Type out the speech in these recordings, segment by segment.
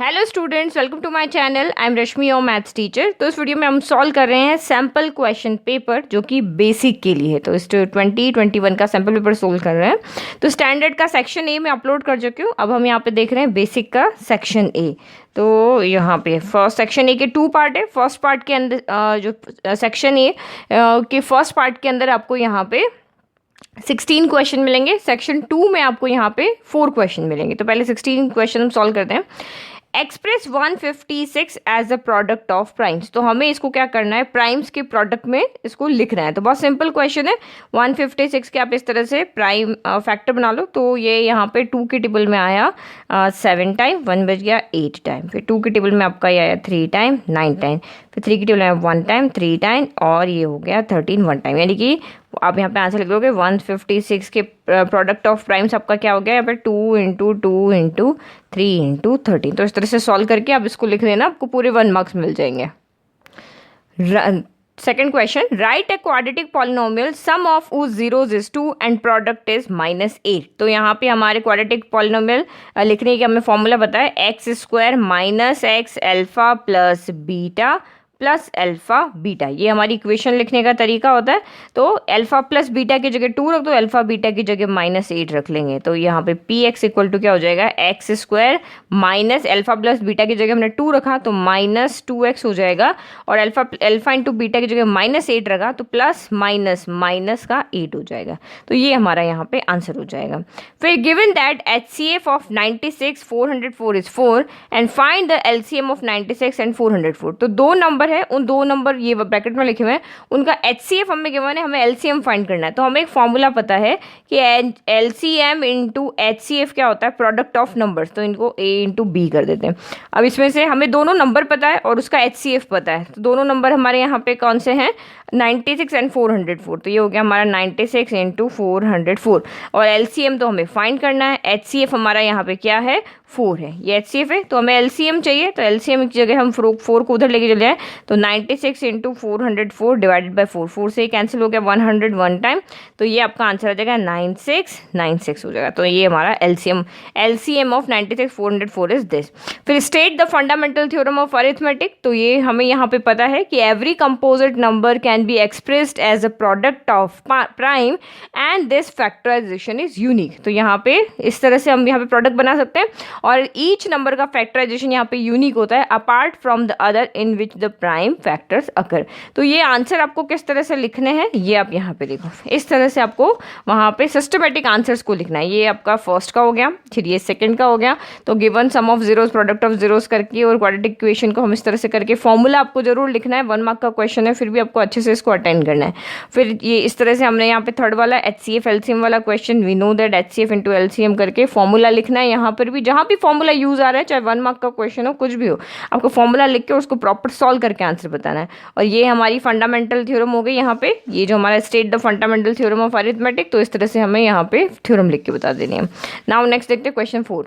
Hello students, welcome to my channel. I am Rashmi, your maths teacher. तो इस video में हम सॉल्व कर रहे हैं सैम्पल क्वेश्चन पेपर जो कि बेसिक के लिए है। तो इस 2021 का सैम्पल पेपर सोल्व कर रहे हैं। तो स्टैंडर्ड का सेक्शन ए में अपलोड कर चुकी हूँ। अब हम यहाँ पे देख रहे हैं बेसिक का सेक्शन ए। तो यहाँ पे फर्स्ट सेक्शन ए के 2 पार्ट है। फर्स्ट पार्ट के अंदर जो सेक्शन ए के फर्स्ट पार्ट के अंदर आपको यहाँ पे 16 क्वेश्चन मिलेंगे। सेक्शन 2 में आपको यहाँ पे 4 क्वेश्चन मिलेंगे। तो पहले 16 क्वेश्चन हम सॉल्व करते हैं। Express 156 as a product of primes. तो हमें इसको क्या करना है, प्राइम्स के प्रोडक्ट में इसको लिखना है। तो बहुत सिंपल क्वेश्चन है। 156 के आप इस तरह से प्राइम फैक्टर बना लो। तो ये यहाँ पे 2 के टेबल में आया 7 टाइम, 1 बच गया 8 टाइम। फिर 2 के टेबल में आपका ये आया 3 टाइम, 9 टाइम। फिर 3 के टेबल में 1 टाइम, 3 टाइम, और ये हो गया 13 1 टाइम। यानी कि आप यहाँ पे आंसर लिख दोगे 156 के प्रोडक्ट ऑफ प्राइम्स आपका क्या हो गया यहाँ पे 2 इंटू 2 इंटू 3 इंटू 13। तो इस तरह से सॉल्व करके आप इसको लिख देना, आपको पूरे 1 मार्क्स मिल जाएंगे। Second question, write a quadratic polynomial sum of whose zeros is 2 and product is -8। तो यहाँ पे हमारे क्वाड्रेटिक पॉलिनोमियल लिखने की हमें फॉर्मूला बताया, x square minus x alpha plus beta plus alpha beta. ये हमारी इक्वेशन लिखने का तरीका होता है। तो अल्फा प्लस बीटा की जगह 2 रख दो, अल्फा बीटा की जगह -8 रख लेंगे। तो यहाँ पे पी एक्स इक्वल टू क्या हो जाएगा, x square minus alpha plus beta की जगह हमने 2 रखा तो -2x हो जाएगा, और अल्फा इंटू बीटा की जगह -8 रखा तो प्लस माइनस माइनस का 8 हो जाएगा। तो ये हमारा यहाँ पे आंसर हो जाएगा। फिर given that HCF of 96 404 is 4 and find the LCM of 96 and 404। तो 2 नंबर है, उन 2 नंबर ये ब्रैकेट में लिखे हुए हैं, उनका HCF हमें गिवन है, हमें LCM फाइंड करना है। तो हमें एक फॉर्मूला पता है कि LCM इंटू HCF क्या होता है, प्रोडक्ट ऑफ नंबर्स। तो इनको A इंटू B कर देते हैं। अब इसमें से हमें दोनों नंबर पता है और उसका HCF पता है। तो दोनों नंबर हमारे यहाँ पे कौन से हैं, 96 एंड 404। तो ये हो गया हमारा 96 इंटू 404, और LCM तो हमें फाइंड करना है। HCF हमारा यहाँ पे क्या है, 4 है। ये HCF है, तो हमें LCM चाहिए। तो LCM की जगह हम 4 को उधर लेके चले जाए। तो 96 इंटू 404 डिवाइडेड बाई 4, 4 से कैंसिल हो गया 101 टाइम। तो ये आपका आंसर आ जाएगा 9696 हो जाएगा। तो ये हमारा LCM ऑफ 96 404 इज दिस। फिर state the fundamental theorem of arithmetic. तो ये हमें यहाँ पे पता है कि every composite number can be expressed as a product of prime and this factorization is unique. तो यहाँ पे इस तरह से हम यहाँ पे प्रोडक्ट बना सकते हैं, और ईच नंबर का फैक्टराइजेशन यहाँ पे यूनिक होता है apart from the other in which the prime factors occur. तो ये आंसर आपको किस तरह से लिखने हैं, ये आप यहाँ पे देखो, इस तरह से आपको वहाँ पे सिस्टमेटिक आंसर्स को लिखना है। ये आपका फर्स्ट का हो गया, फिर ये सेकंड का हो गया। तो given sum of zeros product of zeros करके और क्वाड्रेटिक इक्वेशन को हम इस तरह से करके फॉर्मूला आपको जरूर लिखना है। 1 मार्क का क्वेश्चन है, फिर भी आपको अच्छे से इसको अटेंड करना है। फिर ये इस तरह से हमने यहाँ पे थर्ड वाला HCF LCM वाला question, we know that HCF into LCM करके फॉर्मूला लिखना है। यहाँ पर भी जहाँ भी फॉर्मूला यूज आ रहा है, चाहे 1 मार्क का क्वेश्चन हो, कुछ भी हो, आपको फॉर्मूला लिख के उसको प्रॉपर सॉल्व करके आंसर बताना है। और ये हमारी फंडामेंटल थ्योरम हो गई। यहाँ पे ये जो हमारा state the fundamental theorem of arithmetic, तो इस तरह से हमें यहाँ पे थ्योरम लिख के बता देनी है। नाउ नेक्स्ट देखते हैं question 4।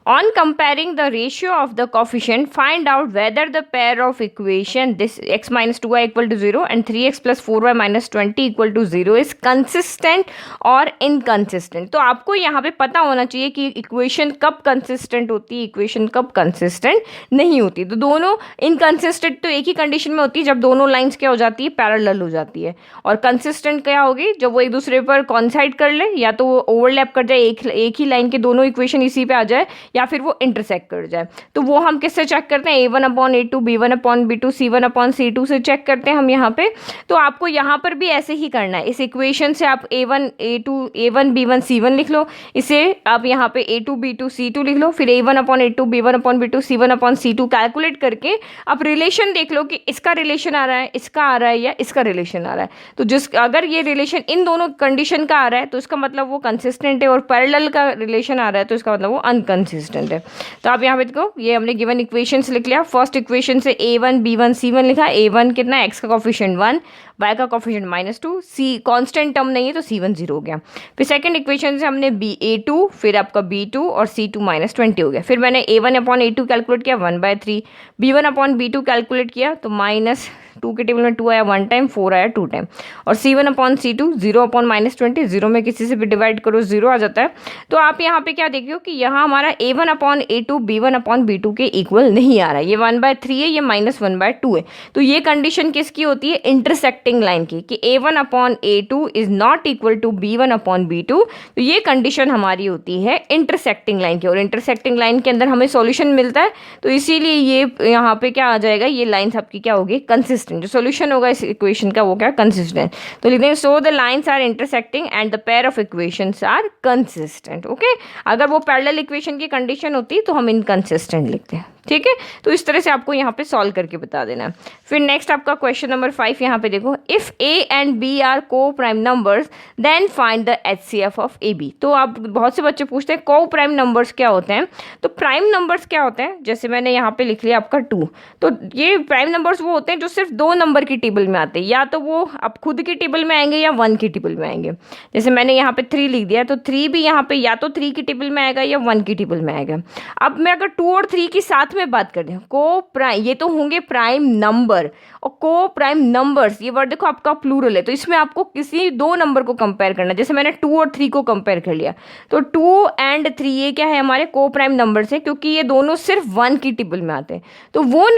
On comparing the ratio of the coefficient, find out whether the pair of equation this x minus 2y equal to 0 and 3x plus 4y minus 20 equal to 0 is consistent or inconsistent। तो आपको यहाँ पे पता होना चाहिए कि equation कब consistent होती है, इक्वेशन कब कंसिस्टेंट नहीं होती। तो दोनों इनकंसिस्टेंट तो एक ही कंडीशन में होती है, जब दोनों लाइंस क्या हो जाती है, पैरेलल हो जाती है। और कंसिस्टेंट क्या होगी, जब वो एक दूसरे पर कॉन्साइड कर ले, या तो वो ओवरलैप कर जाए, एक ही लाइन के दोनों इक्वेशन इसी पे आ जाए, या फिर वो इंटरसेक्ट कर जाए। तो वो हम किससे चेक करते हैं, A1/A2 B1/B2 C1/C2 से चेक करते हैं हम यहाँ पे। तो आपको यहाँ पर भी ऐसे ही करना है। इस इक्वेशन से आप A1 A2 A1 B1 C1 लिख लो, इसे आप यहाँ पे A2 B2 C2 लिख लो, फिर A1/A2 B1/B2 C1/C2 कैलकुलेट करके आप रिलेशन देख लो कि इसका रिलेशन आ रहा है, इसका आ रहा है, या इसका रिलेशन आ रहा है। तो अगर ये रिलेशन इन दोनों कंडीशन का आ रहा है तो इसका मतलब वो कंसिस्टेंट है, और पैरेलल का रिलेशन आ रहा है तो इसका मतलब वो अनकंसिस्टेंट है। तो आप यहाँ पे देखो, ये हमने गिवन इक्वेशन लिख लिया। फर्स्ट इक्वेशन से A1 B1 C1 लिखा। A1 कितना, x का कोफिशिएंट 1, y का कोफिशिएंट -2, c कांस्टेंट टर्म नहीं है तो c1 0 हो गया। फिर सेकंड इक्वेशन से हमने a2 फिर आपका b2 और c2 -20 हो गया। फिर मैंने a1/a2 कैलकुलेट किया 1/3, b1/b2 कैलकुलेट किया तो -2 के टेबल में 2 आया 1 टाइम, 4 आया 2 टाइम, और c1/c2 0/-20, 0 में किसी से भी डिवाइड करो 0 आ जाता है। तो आप यहाँ पे क्या देख रहे हो कि यहाँ हमारा a1/a2 b1/b2 के इक्वल नहीं आ रहा है, ये 1/3 है, ये -1/2 है। तो ये कंडीशन किसकी होती है? इंटरसेक्टिंग लाइन की, कि a1/a2 is not equal to b1/b2। तो ये कंडीशन हमारी होती है इंटरसेक्टिंग लाइन की, और इंटरसेक्टिंग लाइन के अंदर हमें सॉल्यूशन मिलता है, तो इसीलिए ये यहाँ पे क्या आ जाएगा, ये लाइंस आपकी क्या होगी? कंसिस्टेंट। जो सॉल्यूशन होगा इस इक्वेशन का वो क्या? कंसिस्टेंट। तो लिखते हैं so the lines are intersecting and the pair of equations are consistent. Okay, अगर वो पैरेलल इक्वेशन की कंडीशन होती तो हम इनकंसिस्टेंट लिखते हैं। ठीक है, तो इस तरह से आपको यहाँ पे सॉल्व करके बता देना है। फिर नेक्स्ट आपका क्वेश्चन नंबर 5 यहाँ पे देखो, if a and b are coprime numbers then find the HCF of AB। तो आप बहुत से बच्चे पूछते हैं को प्राइम नंबर्स क्या होते हैं, तो प्राइम नंबर्स क्या होते हैं, जैसे मैंने यहाँ पे लिख लिया आपका 2, तो ये प्राइम नंबर्स वो होते हैं जो सिर्फ 2 नंबर की टेबल में आते हैं, या तो वो अब खुद की टेबल में आएंगे या 1 की टेबल में आएंगे। जैसे मैंने यहाँ पे 3 लिख दिया, तो 3 भी यहाँ पे या तो 3 की टेबल में आएगा या 1 की टेबल में आएगा। अब मैं अगर 2 और 3 की साथ में बात कर दें, को प्राइम, ये तो होंगे प्राइम नंबर, और को प्राइम नंबर्स ये वर्ड देखो आपका प्लूरल है, तो इसमें आपको किसी 2 नंबर को कंपेयर करना है। जैसे मैंने 2 और 3 को कंपेयर कर लिया, तो 2 एंड 3 ये क्या है? हमारे को प्राइम नंबर्स है, क्योंकि ये दोनों सिर्फ 1 की टेबल में आते हैं। तो वो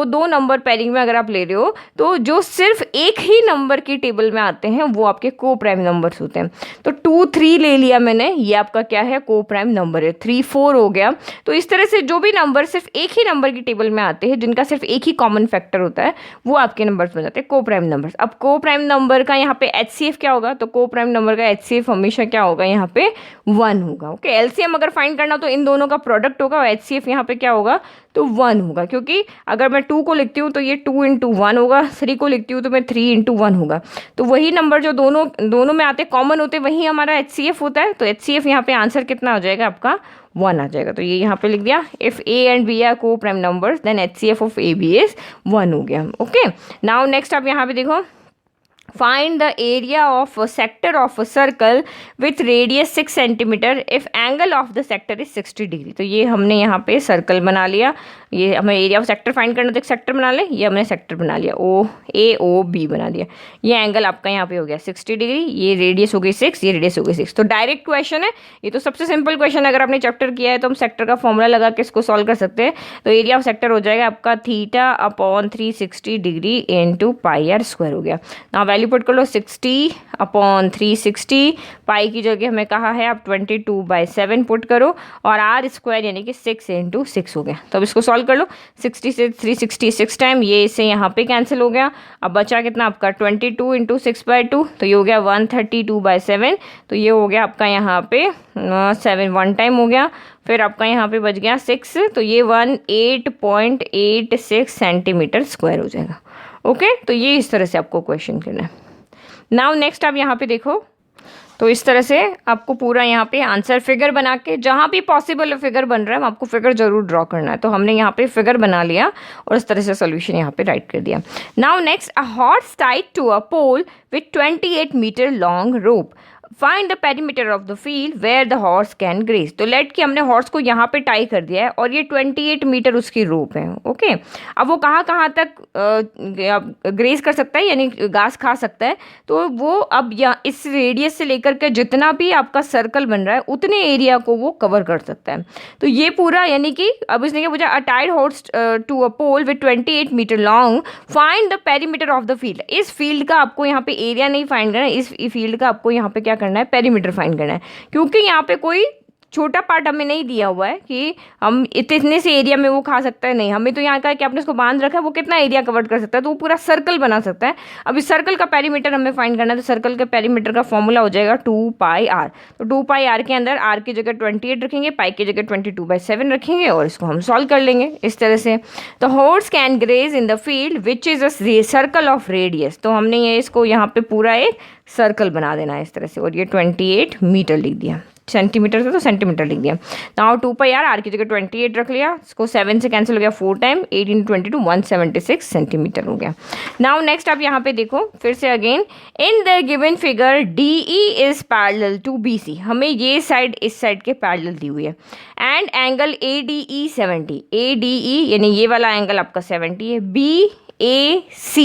2 नंबर पेयरिंग में अगर आप ले रहे हो, तो जो सिर्फ एक ही नंबर की टेबल में आते हैं वो आपके को प्राइम नंबर्स होते हैं। तो 2 3 ले लिया मैंने, ये आपका क्या है? को प्राइम नंबर है। 3 4 हो गया। तो इस तरह से जो भी नंबर सिर्फ एक ही नंबर की टेबल में आते हैं, जिनका सिर्फ एक ही कॉमन फैक्टर होता है, वो आपके नंबर्स बन जाते हैं को प्राइम नंबर्स। अब को प्राइम नंबर का यहाँ पे HCF क्या होगा? तो को प्राइम नंबर का HCF हमेशा क्या होगा? यहाँ पे 1 होगा। ओके, LCM अगर फाइंड करना तो इन दोनों का प्रोडक्ट होगा, और HCF यहाँ पे क्या होगा? तो 1 होगा, क्योंकि अगर मैं 2 को लिखती हूँ तो ये 2 × 1 होगा, 3 को लिखती हूँ तो मैं 3 × 1 होगा। तो वही नंबर जो दोनों में आते कॉमन होते, वही हमारा HCF होता है। तो HCF यहाँ पे आंसर कितना हो जाएगा? आपका 1 आ जाएगा। तो ये यहाँ पे लिख दिया, if a and b are coprime numbers then HCF of AB is 1 हो गया। ओके, नाउ नेक्स्ट आप यहाँ पे देखो, find the area of sector of circle with radius 6 centimetre if angle of the sector is 60 degree. तो ये हमने यहाँ पे सर्कल बना लिया, ये हमें एरिया ऑफ सेक्टर फाइंड करना, तो एक सेक्टर बना ले, ये हमने सेक्टर बना लिया, OAOB बना दिया। ये एंगल आपका यहाँ पे हो गया 60 डिग्री, ये रेडियस हो गई 6, ये रेडियस हो गई 6। तो डायरेक्ट क्वेश्चन है, ये तो सबसे सिंपल क्वेश्चन। अगर आपने चैप्टर किया है तो हम सेक्टर का फॉर्मूला लगा के इसको सॉल्व कर सकते हैं। तो एरिया ऑफ सेक्टर हो जाएगा आपका θ/360 डिग्री इंटू πr² हो गया। ना वैल्यू पुट कर लो, 60/360, पाई की जगह हमें कहा है आप 22/7 पुट करो, और r² यानी कि 6 × 6 हो गया। तो अब इसको सॉल्व कर लो, 60 से 360 6 टाइम, ये इससे यहाँ पे कैंसिल हो गया। अब बचा कितना आपका 22 × 6/2, तो ये हो गया 132/7। तो ये हो गया आपका यहाँ पे 7 1 टाइम हो गया। फिर आपका यहाँ पे बच गया 6, तो ये 18.86 सेंटीमीटर स्क्वायर हो जाएगा। ओके, तो ये इस तरह से आपको क्वेश्चन करना है। नाउ नेक्स्ट आप यहाँ पे देखो, तो इस तरह से आपको पूरा यहाँ पे आंसर फिगर बना के, जहाँ भी पॉसिबल फिगर बन रहा है आपको फिगर जरूर ड्रॉ करना है। तो हमने यहाँ पे फिगर बना लिया और इस तरह से सोल्यूशन यहाँ पे राइट कर दिया। Now next, a horse tied to a pole with 28 metre long rope, find the perimeter of the field where the horse can graze. तो लेट कि हमने हॉर्स को यहाँ पे टाई कर दिया है और ये 28 मीटर उसकी रोप है। ओके, अब वो कहाँ तक ग्रेज कर सकता है, यानी घास खा सकता है। तो वो अब इस रेडियस से लेकर के जितना भी आपका सर्कल बन रहा है उतने एरिया को वो कवर कर सकता है। तो ये पूरा, यानी कि अब इसने क्या पूछा, a tied horse to a pole with 28 metre long, find the perimeter of the field. इस फील्ड का आपको यहाँ पे एरिया नहीं फाइंड करना है, इस फील्ड का आपको यहाँ पे क्या करना है, पेरीमीटर फाइंड करना है। क्योंकि यहाँ पे कोई छोटा पार्ट हमें नहीं दिया हुआ है कि हम इतने से एरिया में वो खा सकता है, नहीं, हमें तो यहाँ का है कि आपने उसको बांध रखा है, वो कितना एरिया कवर कर सकता है, तो वो पूरा सर्कल बना सकता है। अब इस सर्कल का पेरीमीटर हमें फाइंड करना है, तो सर्कल के पेरीमीटर का फॉर्मूला हो जाएगा 2πr। तो 2πr के अंदर r की जगह 28 रखेंगे, पाई की जगह 22/7 रखेंगे, और इसको हम सॉल्व कर लेंगे इस तरह से। तो horse can graze in the field which is a circle of radius. तो हमने ये इसको यहाँ पे पूरा एक सर्कल बना देना है इस तरह से, और ये 28 मीटर लिख दिया। सेंटीमीटर था तो सेंटीमीटर लिख दिया। नाउ 2 पाई आर, आर की जगह 28 रख लिया, इसको 7 से कैंसिल हो गया 4 टाइम, 18 22 176 सेंटीमीटर हो गया। नाउ नेक्स्ट आप यहाँ पे देखो फिर से again, in the given figure DE is parallel to BC, हमें ये साइड इस साइड के पैरेलल दी हुई है, एंड एंगल ADE 70, ADE यानी ये वाला एंगल आपका 70 है, BAC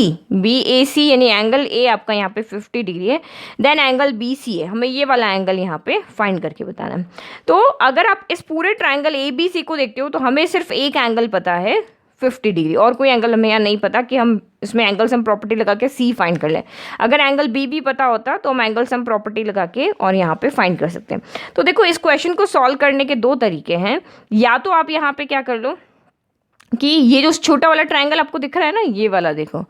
यानी एंगल A आपका यहाँ पे 50 डिग्री है, देन एंगल BC है, हमें ये वाला एंगल यहाँ पे फाइंड करके बताना है। तो अगर आप इस पूरे ट्राइंगल ABC को देखते हो तो हमें सिर्फ एक एंगल पता है 50 डिग्री, और कोई एंगल हमें यहाँ नहीं पता कि हम इसमें एंगल सम प्रॉपर्टी लगा के C फाइंड कर लें। अगर एंगल B भी पता होता तो हम एंगल सम प्रॉपर्टी लगा के और यहाँ पे फाइंड कर सकते हैं। तो देखो इस क्वेश्चन को सॉल्व करने के दो तरीके हैं, या तो आप यहाँ पे क्या कर लो कि ये जो छोटा वाला ट्राइंगल आपको दिख रहा है ना, ये वाला देखो,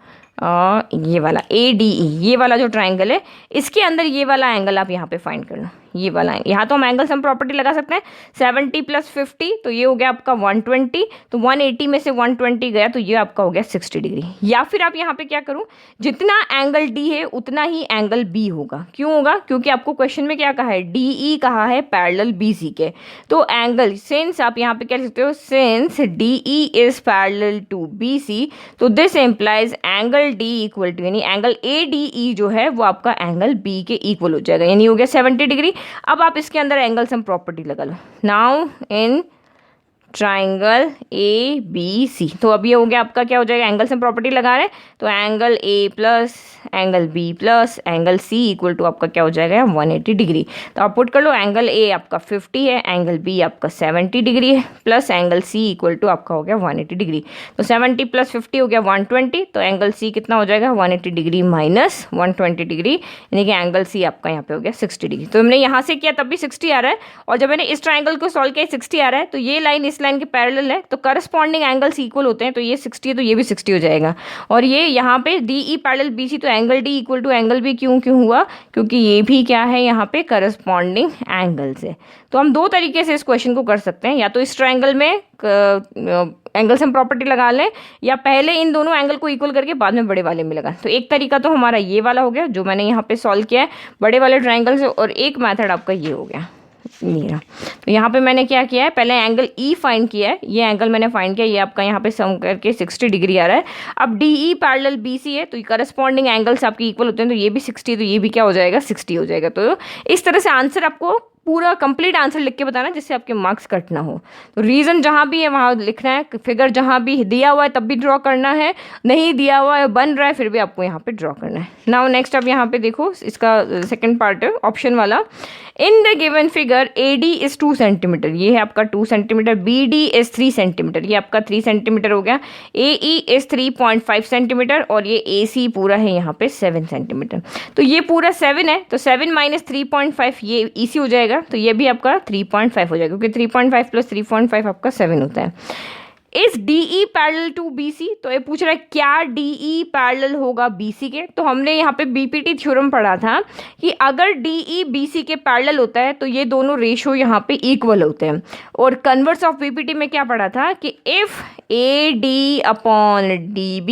ये वाला ADE, ये वाला जो ट्राइंगल है इसके अंदर ये वाला एंगल आप यहाँ पे फाइंड कर लो, ये वाला है। यहाँ तो हम एंगल सम प्रॉपर्टी लगा सकते हैं, 70 + 50 तो ये हो गया आपका 120, तो 180 में से 120 गया तो ये आपका हो गया 60 डिग्री। या फिर आप यहाँ पे क्या करूँ, जितना एंगल D है उतना ही एंगल B होगा। क्यों होगा, क्योंकि आपको क्वेश्चन में क्या कहा है, DE कहा है पैरेलल BC के, तो एंगल सिंस आप यहाँ पे क्या लिख सकते हो, since DE is parallel to BC तो this implies angle D equal to, यानी एंगल ADE जो है वो आपका एंगल B के इक्वल हो जाएगा, यानी हो गया 70 डिग्री। अब आप इसके अंदर एंगल सम प्रॉपर्टी लगा लो। नाउ इन ट्राइंगल ABC, तो अब ये हो गया आपका क्या हो जाएगा, एंगल सम प्रॉपर्टी लगा रहे हैं तो angle A plus angle B plus angle C equal to आपका क्या हो जाएगा 180 डिग्री। तो आप पुट कर लो, एंगल A आपका 50 है, एंगल B आपका 70 डिग्री है, plus angle C equal to आपका हो गया 180 डिग्री। तो 70 + 50 हो गया 120, तो एंगल C कितना हो जाएगा 180 डिग्री माइनस 120 डिग्री, यानी कि एंगल C आपका यहाँ पे हो गया 60 डिग्री। तो हमने यहाँ से किया तब भी 60 आ रहा है, और जब मैंने इस ट्राइंगल को सॉल्व किया 60 आ रहा है, तो ये लाइन इस लाइन के पैरेलल है तो करस्पॉन्डिंग एंगल्स इक्वल होते हैं, तो ये 60 है तो ये भी 60 हो जाएगा। और ये यहाँ पे DE पैरेलल BC, तो angle D equal to angle B क्यों हुआ, क्योंकि ये भी क्या है यहाँ पे करस्पॉन्डिंग एंगल्स है। तो हम दो तरीके से इस क्वेश्चन को कर सकते हैं, या तो इस ट्राइंगल में एंगल सम प्रॉपर्टी लगा लें, या पहले इन दोनों एंगल को इक्वल करके बाद में बड़े वाले में लगा। तो एक तरीका तो हमारा ये वाला हो गया जो मैंने यहाँ पे सॉल्व किया है बड़े वाले ट्राइंगल से, और एक मेथड आपका ये हो गया मेरा। तो यहाँ पे मैंने क्या किया है, पहले एंगल E फाइंड किया है, ये एंगल मैंने फाइंड किया, ये आपका यहाँ पे सम करके 60 डिग्री आ रहा है। अब DE पैरेलल BC है तो करस्पॉन्डिंग एंगल्स आपके इक्वल होते हैं, तो ये भी 60 है तो ये भी क्या हो जाएगा 60 हो जाएगा। तो इस तरह से आंसर आपको पूरा कंप्लीट आंसर लिख के बताना जिससे आपके मार्क्स कट ना हो। तो रीज़न जहाँ भी है वहाँ लिखना है, फिगर जहाँ भी दिया हुआ है तब भी ड्रॉ करना है, नहीं दिया हुआ है बन रहा है फिर भी आपको यहाँ पे ड्रॉ करना है। नाउ नेक्स्ट आप यहाँ पे देखो, इसका सेकंड पार्ट है ऑप्शन वाला, इन the given figure AD is 2 centimetre, ये है आपका 2 सेंटीमीटर, BD इज 3 सेंटीमीटर, ये आपका 3 सेंटीमीटर हो गया, AE इज 3.5 सेंटीमीटर, और ये AC पूरा है यहाँ पे 7 सेंटीमीटर। तो ये पूरा 7 है तो 7 - 3.5 ये EC हो जाएगा, तो ये भी आपका 3.5 हो जाएगा, क्योंकि 3.5 + 3.5 आपका 7 होता है। इस DE पैरेलल टू BC, तो ये पूछ रहा है क्या DE पैरेलल होगा BC के। तो हमने यहाँ पे BPT थ्योरम पढ़ा था कि अगर DE BC के पैरेलल होता है तो ये दोनों रेशो यहाँ पे इक्वल होते हैं। और कन्वर्स ऑफ BPT में क्या पढ़ा था कि if AD/DB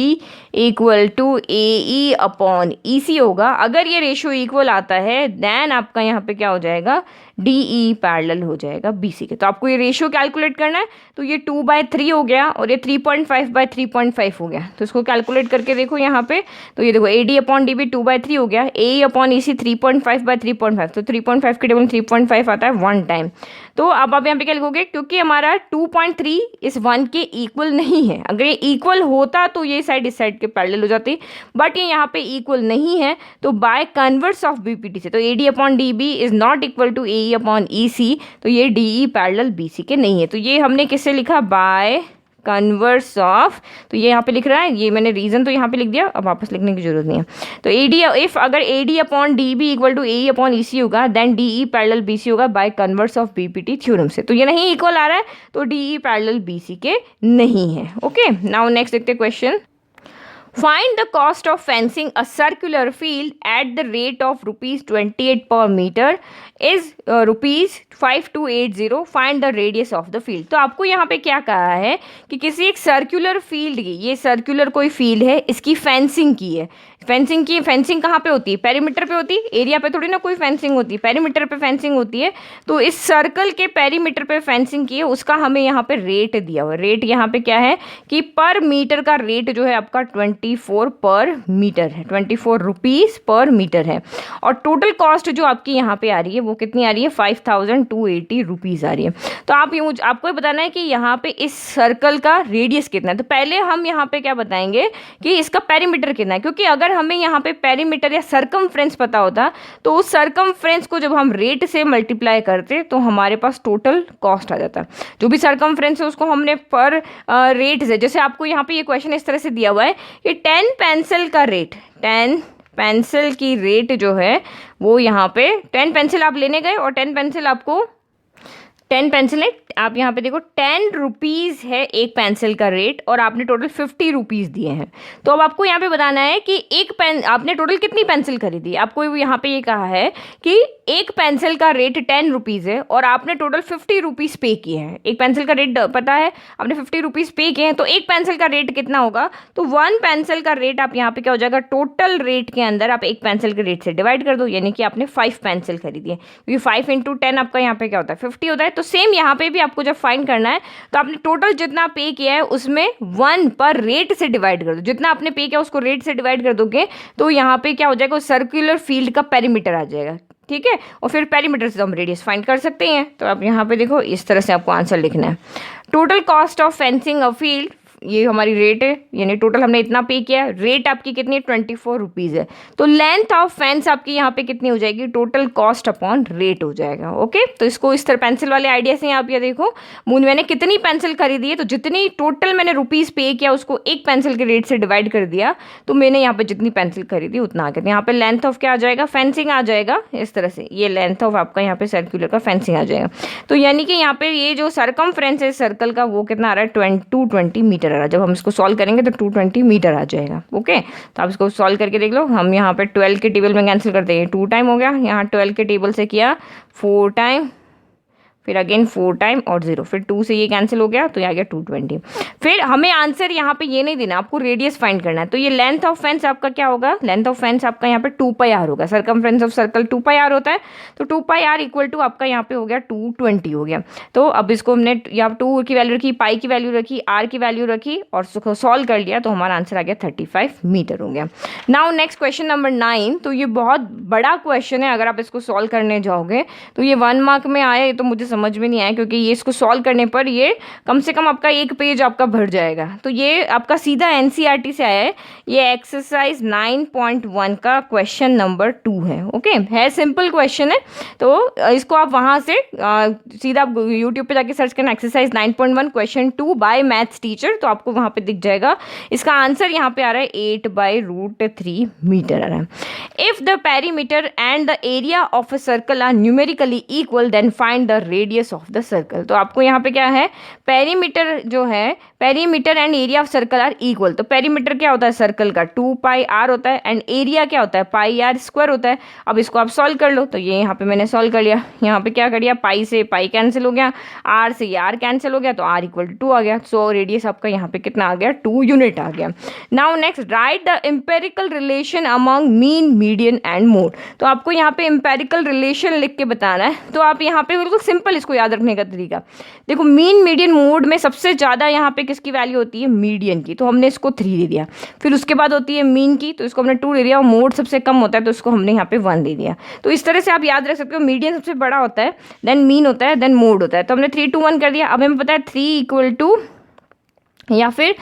equal to AE/EC होगा, अगर ये रेशो इक्वल आता है देन आपका यहाँ पे क्या हो जाएगा, DE पैरेलल हो जाएगा BC के। तो आपको ये रेशियो कैलकुलेट करना है, तो ये 2/3 हो गया और ये 3.5/3.5 हो गया। तो इसको कैलकुलेट करके देखो यहाँ पे, तो ये देखो AD/DB 2/3 हो गया, AE/EC 3.5/3.5, तो 3.5 के टेबल 3.5 आता है 1 टाइम। तो अब आप यहाँ पे क्या लिखोगे, क्योंकि हमारा 2.3 इस 1 के इक्वल नहीं है, अगर ये इक्वल होता तो ये साइड इस साइड के पैरेलल हो जाती, बट ये यहाँ पे इक्वल नहीं है, तो बाय कन्वर्स ऑफ BPT से, तो AD/DB is not equal to AE/EC, तो ये DE पैरेलल BC के नहीं है। तो ये हमने किससे लिखा, बाय कन्वर्स ऑफ, तो ये यहाँ पे लिख रहा है, ये मैंने रीजन तो यहाँ पे लिख दिया, अब वापस लिखने की जरूरत नहीं है। तो इफ अगर AD/DB इक्वल टू AE/EC होगा देन DE पैरेलल BC होगा by converse of BPT theorem से। तो ये नहीं इक्वल आ रहा है तो DE पैरेलल BC के नहीं है। ओके, नाउ नेक्स्ट देखते हैं question. Find the cost of fencing a circular field at the rate of rupees 28 per meter is rupees 5280. Find the radius of the field. तो आपको यहाँ पे क्या कहा है कि किसी एक सर्कुलर फील्ड की, ये सर्कुलर कोई फील्ड है, इसकी फेंसिंग की है। फेंसिंग कहाँ पे होती है? पेरीमीटर पे होती है। एरिया पे थोड़ी ना कोई फेंसिंग होती है, पेरीमीटर पे फेंसिंग होती है। तो इस सर्कल के पेरीमीटर पे फेंसिंग की है, उसका हमें यहाँ पे रेट दिया हुआ है। रेट यहाँ पे क्या है कि पर मीटर का रेट जो है आपका 24 पर मीटर है, 24 रुपीज़ पर मीटर है। और टोटल कॉस्ट जो आपकी यहाँ पे आ रही है वो कितनी आ रही है? 5280 रुपीज़ आ रही है। तो आपको बताना है कि यहाँ पे इस सर्कल का रेडियस कितना है। तो पहले हम यहाँ पे क्या बताएंगे कि इसका पेरीमीटर कितना है, क्योंकि अगर हमें यहाँ पे पेरीमीटर या सरकमफ्रेंस पता होता तो उस सरकमफ्रेंस को जब हम रेट से मल्टीप्लाई करते तो हमारे पास टोटल कॉस्ट आ जाता। जो भी सरकमफ्रेंस है उसको हमने पर रेट से, जैसे आपको यहाँ पे ये क्वेश्चन इस तरह से दिया हुआ है कि 10 पेंसिल का रेट, 10 पेंसिल की रेट जो है वो यहाँ पे 10 पेंसिल आप लेने गए और 10 पेंसिल आपको 10 पेंसिल है, आप यहाँ पे देखो 10 रुपीज़ है एक पेंसिल का रेट और आपने टोटल 50 रुपीज़ दिए हैं। तो अब आपको यहाँ पे बताना है कि एक पेन आपने टोटल कितनी पेंसिल खरीदी। आपको यहाँ पे ये कहा है कि एक पेंसिल का रेट 10 रुपीज़ है और आपने टोटल 50 रुपीज़ पे किए हैं। एक पेंसिल का रेट पता है, आपने 50 रुपीज़ पे किए हैं, तो एक पेंसिल का रेट कितना होगा? तो 1 पेंसिल का रेट आप यहाँ पे क्या हो जाएगा, टोटल रेट के अंदर आप एक पेंसिल के रेट से डिवाइड कर दो, यानी कि आपने 5 पेंसिल खरीदी है, क्योंकि 5 × 10 आपका यहाँ पे क्या होता है 50 होता है। तो सेम यहाँ पे भी आपको जब फाइंड करना है तो आपने टोटल जितना पे किया है उसमें 1 पर रेट से डिवाइड कर दो। जितना आपने पे किया उसको रेट से डिवाइड कर दोगे तो यहाँ पे क्या हो जाएगा, सर्कुलर फील्ड का पेरीमीटर आ जाएगा। ठीक है, और फिर पेरीमीटर से हम रेडियस फाइंड कर सकते हैं। तो आप यहाँ पे देखो इस तरह से आपको आंसर लिखना है। Total cost of fencing a field, ये हमारी रेट है, यानी टोटल हमने इतना पे किया, रेट आपकी कितनी है 24 रुपीज़ है। तो लेंथ ऑफ फेंस आपकी यहाँ पे कितनी हो जाएगी, टोटल कॉस्ट अपॉन रेट हो जाएगा। ओके, तो इसको इस तरह पेंसिल वाले आइडिया से आप ये देखो, मैंने कितनी पेंसिल खरीदी है तो जितनी टोटल मैंने रुपीज़ पे किया उसको एक पेंसिल के रेट से डिवाइड कर दिया, तो मैंने यहाँ पे जितनी पेंसिल खरीदी उतना आ गया। यहाँ पे लेंथ ऑफ क्या आ जाएगा, फेंसिंग आ जाएगा इस तरह से, ये लेंथ ऑफ आपका यहाँ पे सर्कुलर का फेंसिंग आ जाएगा। तो यानी कि यहाँ पे ये जो सरकमफ्रेंस है सर्कल का वो कितना आ रहा है 220 मीटर आ रहा है। जब हम इसको सॉल्व करेंगे तो 220 मीटर आ जाएगा। ओके, तो आप इसको सॉल्व करके देख लो। हम यहाँ पे 12 के टेबल में कैंसिल करते हैं, 2 टाइम हो गया, यहाँ 12 के टेबल से किया 4 टाइम, फिर अगेन 4 टाइम और 0, फिर 2 से ये कैंसिल हो गया तो ये आ गया 220। फिर हमें आंसर यहाँ पे ये नहीं देना, आपको रेडियस फाइंड करना है। तो ये लेंथ ऑफ फेंस आपका क्या होगा, लेंथ ऑफ फेंस आपका यहाँ पे 2πr होगा। सरकमफ्रेंस ऑफ सर्कल 2πr होता है, तो 2πr इक्वल टू आपका यहाँ पे हो गया 220 हो गया। तो अब इसको हमने यहाँ 2 की वैल्यू रखी, पाई की वैल्यू रखी, आर की वैल्यू रखी और उसको सॉल्व कर लिया तो हमारा आंसर आ गया 35 मीटर हो गया। Now next question number 9। तो ये बहुत बड़ा क्वेश्चन है, अगर आप इसको सॉल्व करने जाओगे तो ये 1 मार्क में आया, ये तो मुझे समझ में नहीं आया, क्योंकि ये इसको सॉल्व करने पर ये कम से कम आपका एक पेज आपका भर जाएगा। तो ये आपका सीधा एनसीईआरटी से आया है, ये एक्सरसाइज 9.1 का क्वेश्चन नंबर 2 है। ओके, है सिंपल क्वेश्चन है, तो इसको आप वहाँ से सीधा यूट्यूब पे जाके सर्च करना exercise 9.1 question 2 by maths teacher, तो आपको वहाँ पे दिख जाएगा। इसका आंसर यहाँ पे आ रहा है 8/√3 मीटर आ रहा है। If the perimeter and the area of a circle are numerically equal then find the radius of the circle. तो आपको यहाँ पे क्या है, पेरीमीटर जो है, perimeter and area of circle are equal. तो पेरीमीटर क्या होता है सर्कल का 2πr होता है एंड एरिया क्या होता है πr² होता है। अब इसको आप सॉल्व कर लो, तो ये यहाँ पे मैंने सॉल्व कर लिया। यहाँ पे क्या कर दिया, पाई से पाई कैंसिल हो गया, आर से ये आर कैंसिल हो गया, तो r = 2 आ गया। सो रेडियस आपका यहाँ पे कितना आ गया, 2 यूनिट आ गया। Now next, right the empirical relation among mean, median and mode. तो आपको यहाँ पे एम्पेरिकल रिलेशन लिख के बताना है। तो आप यहाँ पे बिल्कुल सिंपल इसको याद रखने का तरीका देखो, मीन, मीडियन, मोड में सबसे ज़्यादा यहाँ पे किसकी वैल्यू होती है, मीडियन की, तो हमने इसको 3 दे दिया। फिर उसके बाद होती है मीन की, तो इसको हमने 2 दे दिया, और मोड सबसे कम होता है तो इसको हमने यहाँ पे 1 दे दिया। तो इस तरह से आप याद रख सकते हो, मीडियन सबसे बड़ा होता है, देन मीन होता है, देन मोड होता है। तो हमने 3, 2, 1 कर दिया। अब हमें पता है 3 = या फिर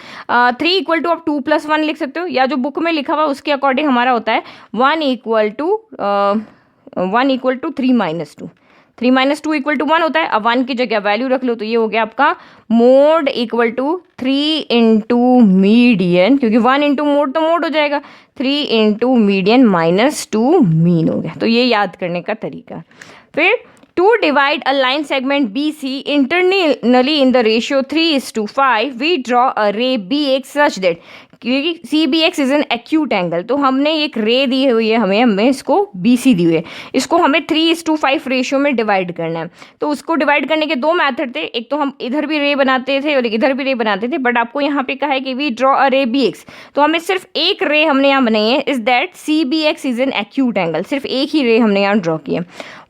3 = आप 2 + 1 लिख सकते हो, या जो बुक में लिखा हुआ उसके अकॉर्डिंग हमारा होता है 1 = 3 - 2। 3 - 2 = 1 होता है। अब 1 की जगह वैल्यू रख लो, तो ये हो गया आपका मोड = 3 × मीडियन, क्योंकि 1 × मोड तो मोड हो जाएगा, 3 × मीडियन -2 मीन हो गया। तो ये याद करने का तरीका। फिर to divide a line segment BC internally in the ratio 3:5, we draw a ray BX such that क्योंकि CBX is an acute angle, तो हमने एक रे दी हुई है, हमें इसको BC दी हुई है, इसको हमें 3:5 रेशियो में डिवाइड करना है। तो उसको डिवाइड करने के दो मेथड थे, एक तो हम इधर भी रे बनाते थे और इधर भी रे बनाते थे, बट आपको यहाँ पे कहा है कि वी ड्रॉ अ रे BX, तो हमें सिर्फ एक रे हमने यहाँ बनाई है, is that CBX is an acute angle, सिर्फ एक ही रे हमने यहाँ ड्रॉ किया।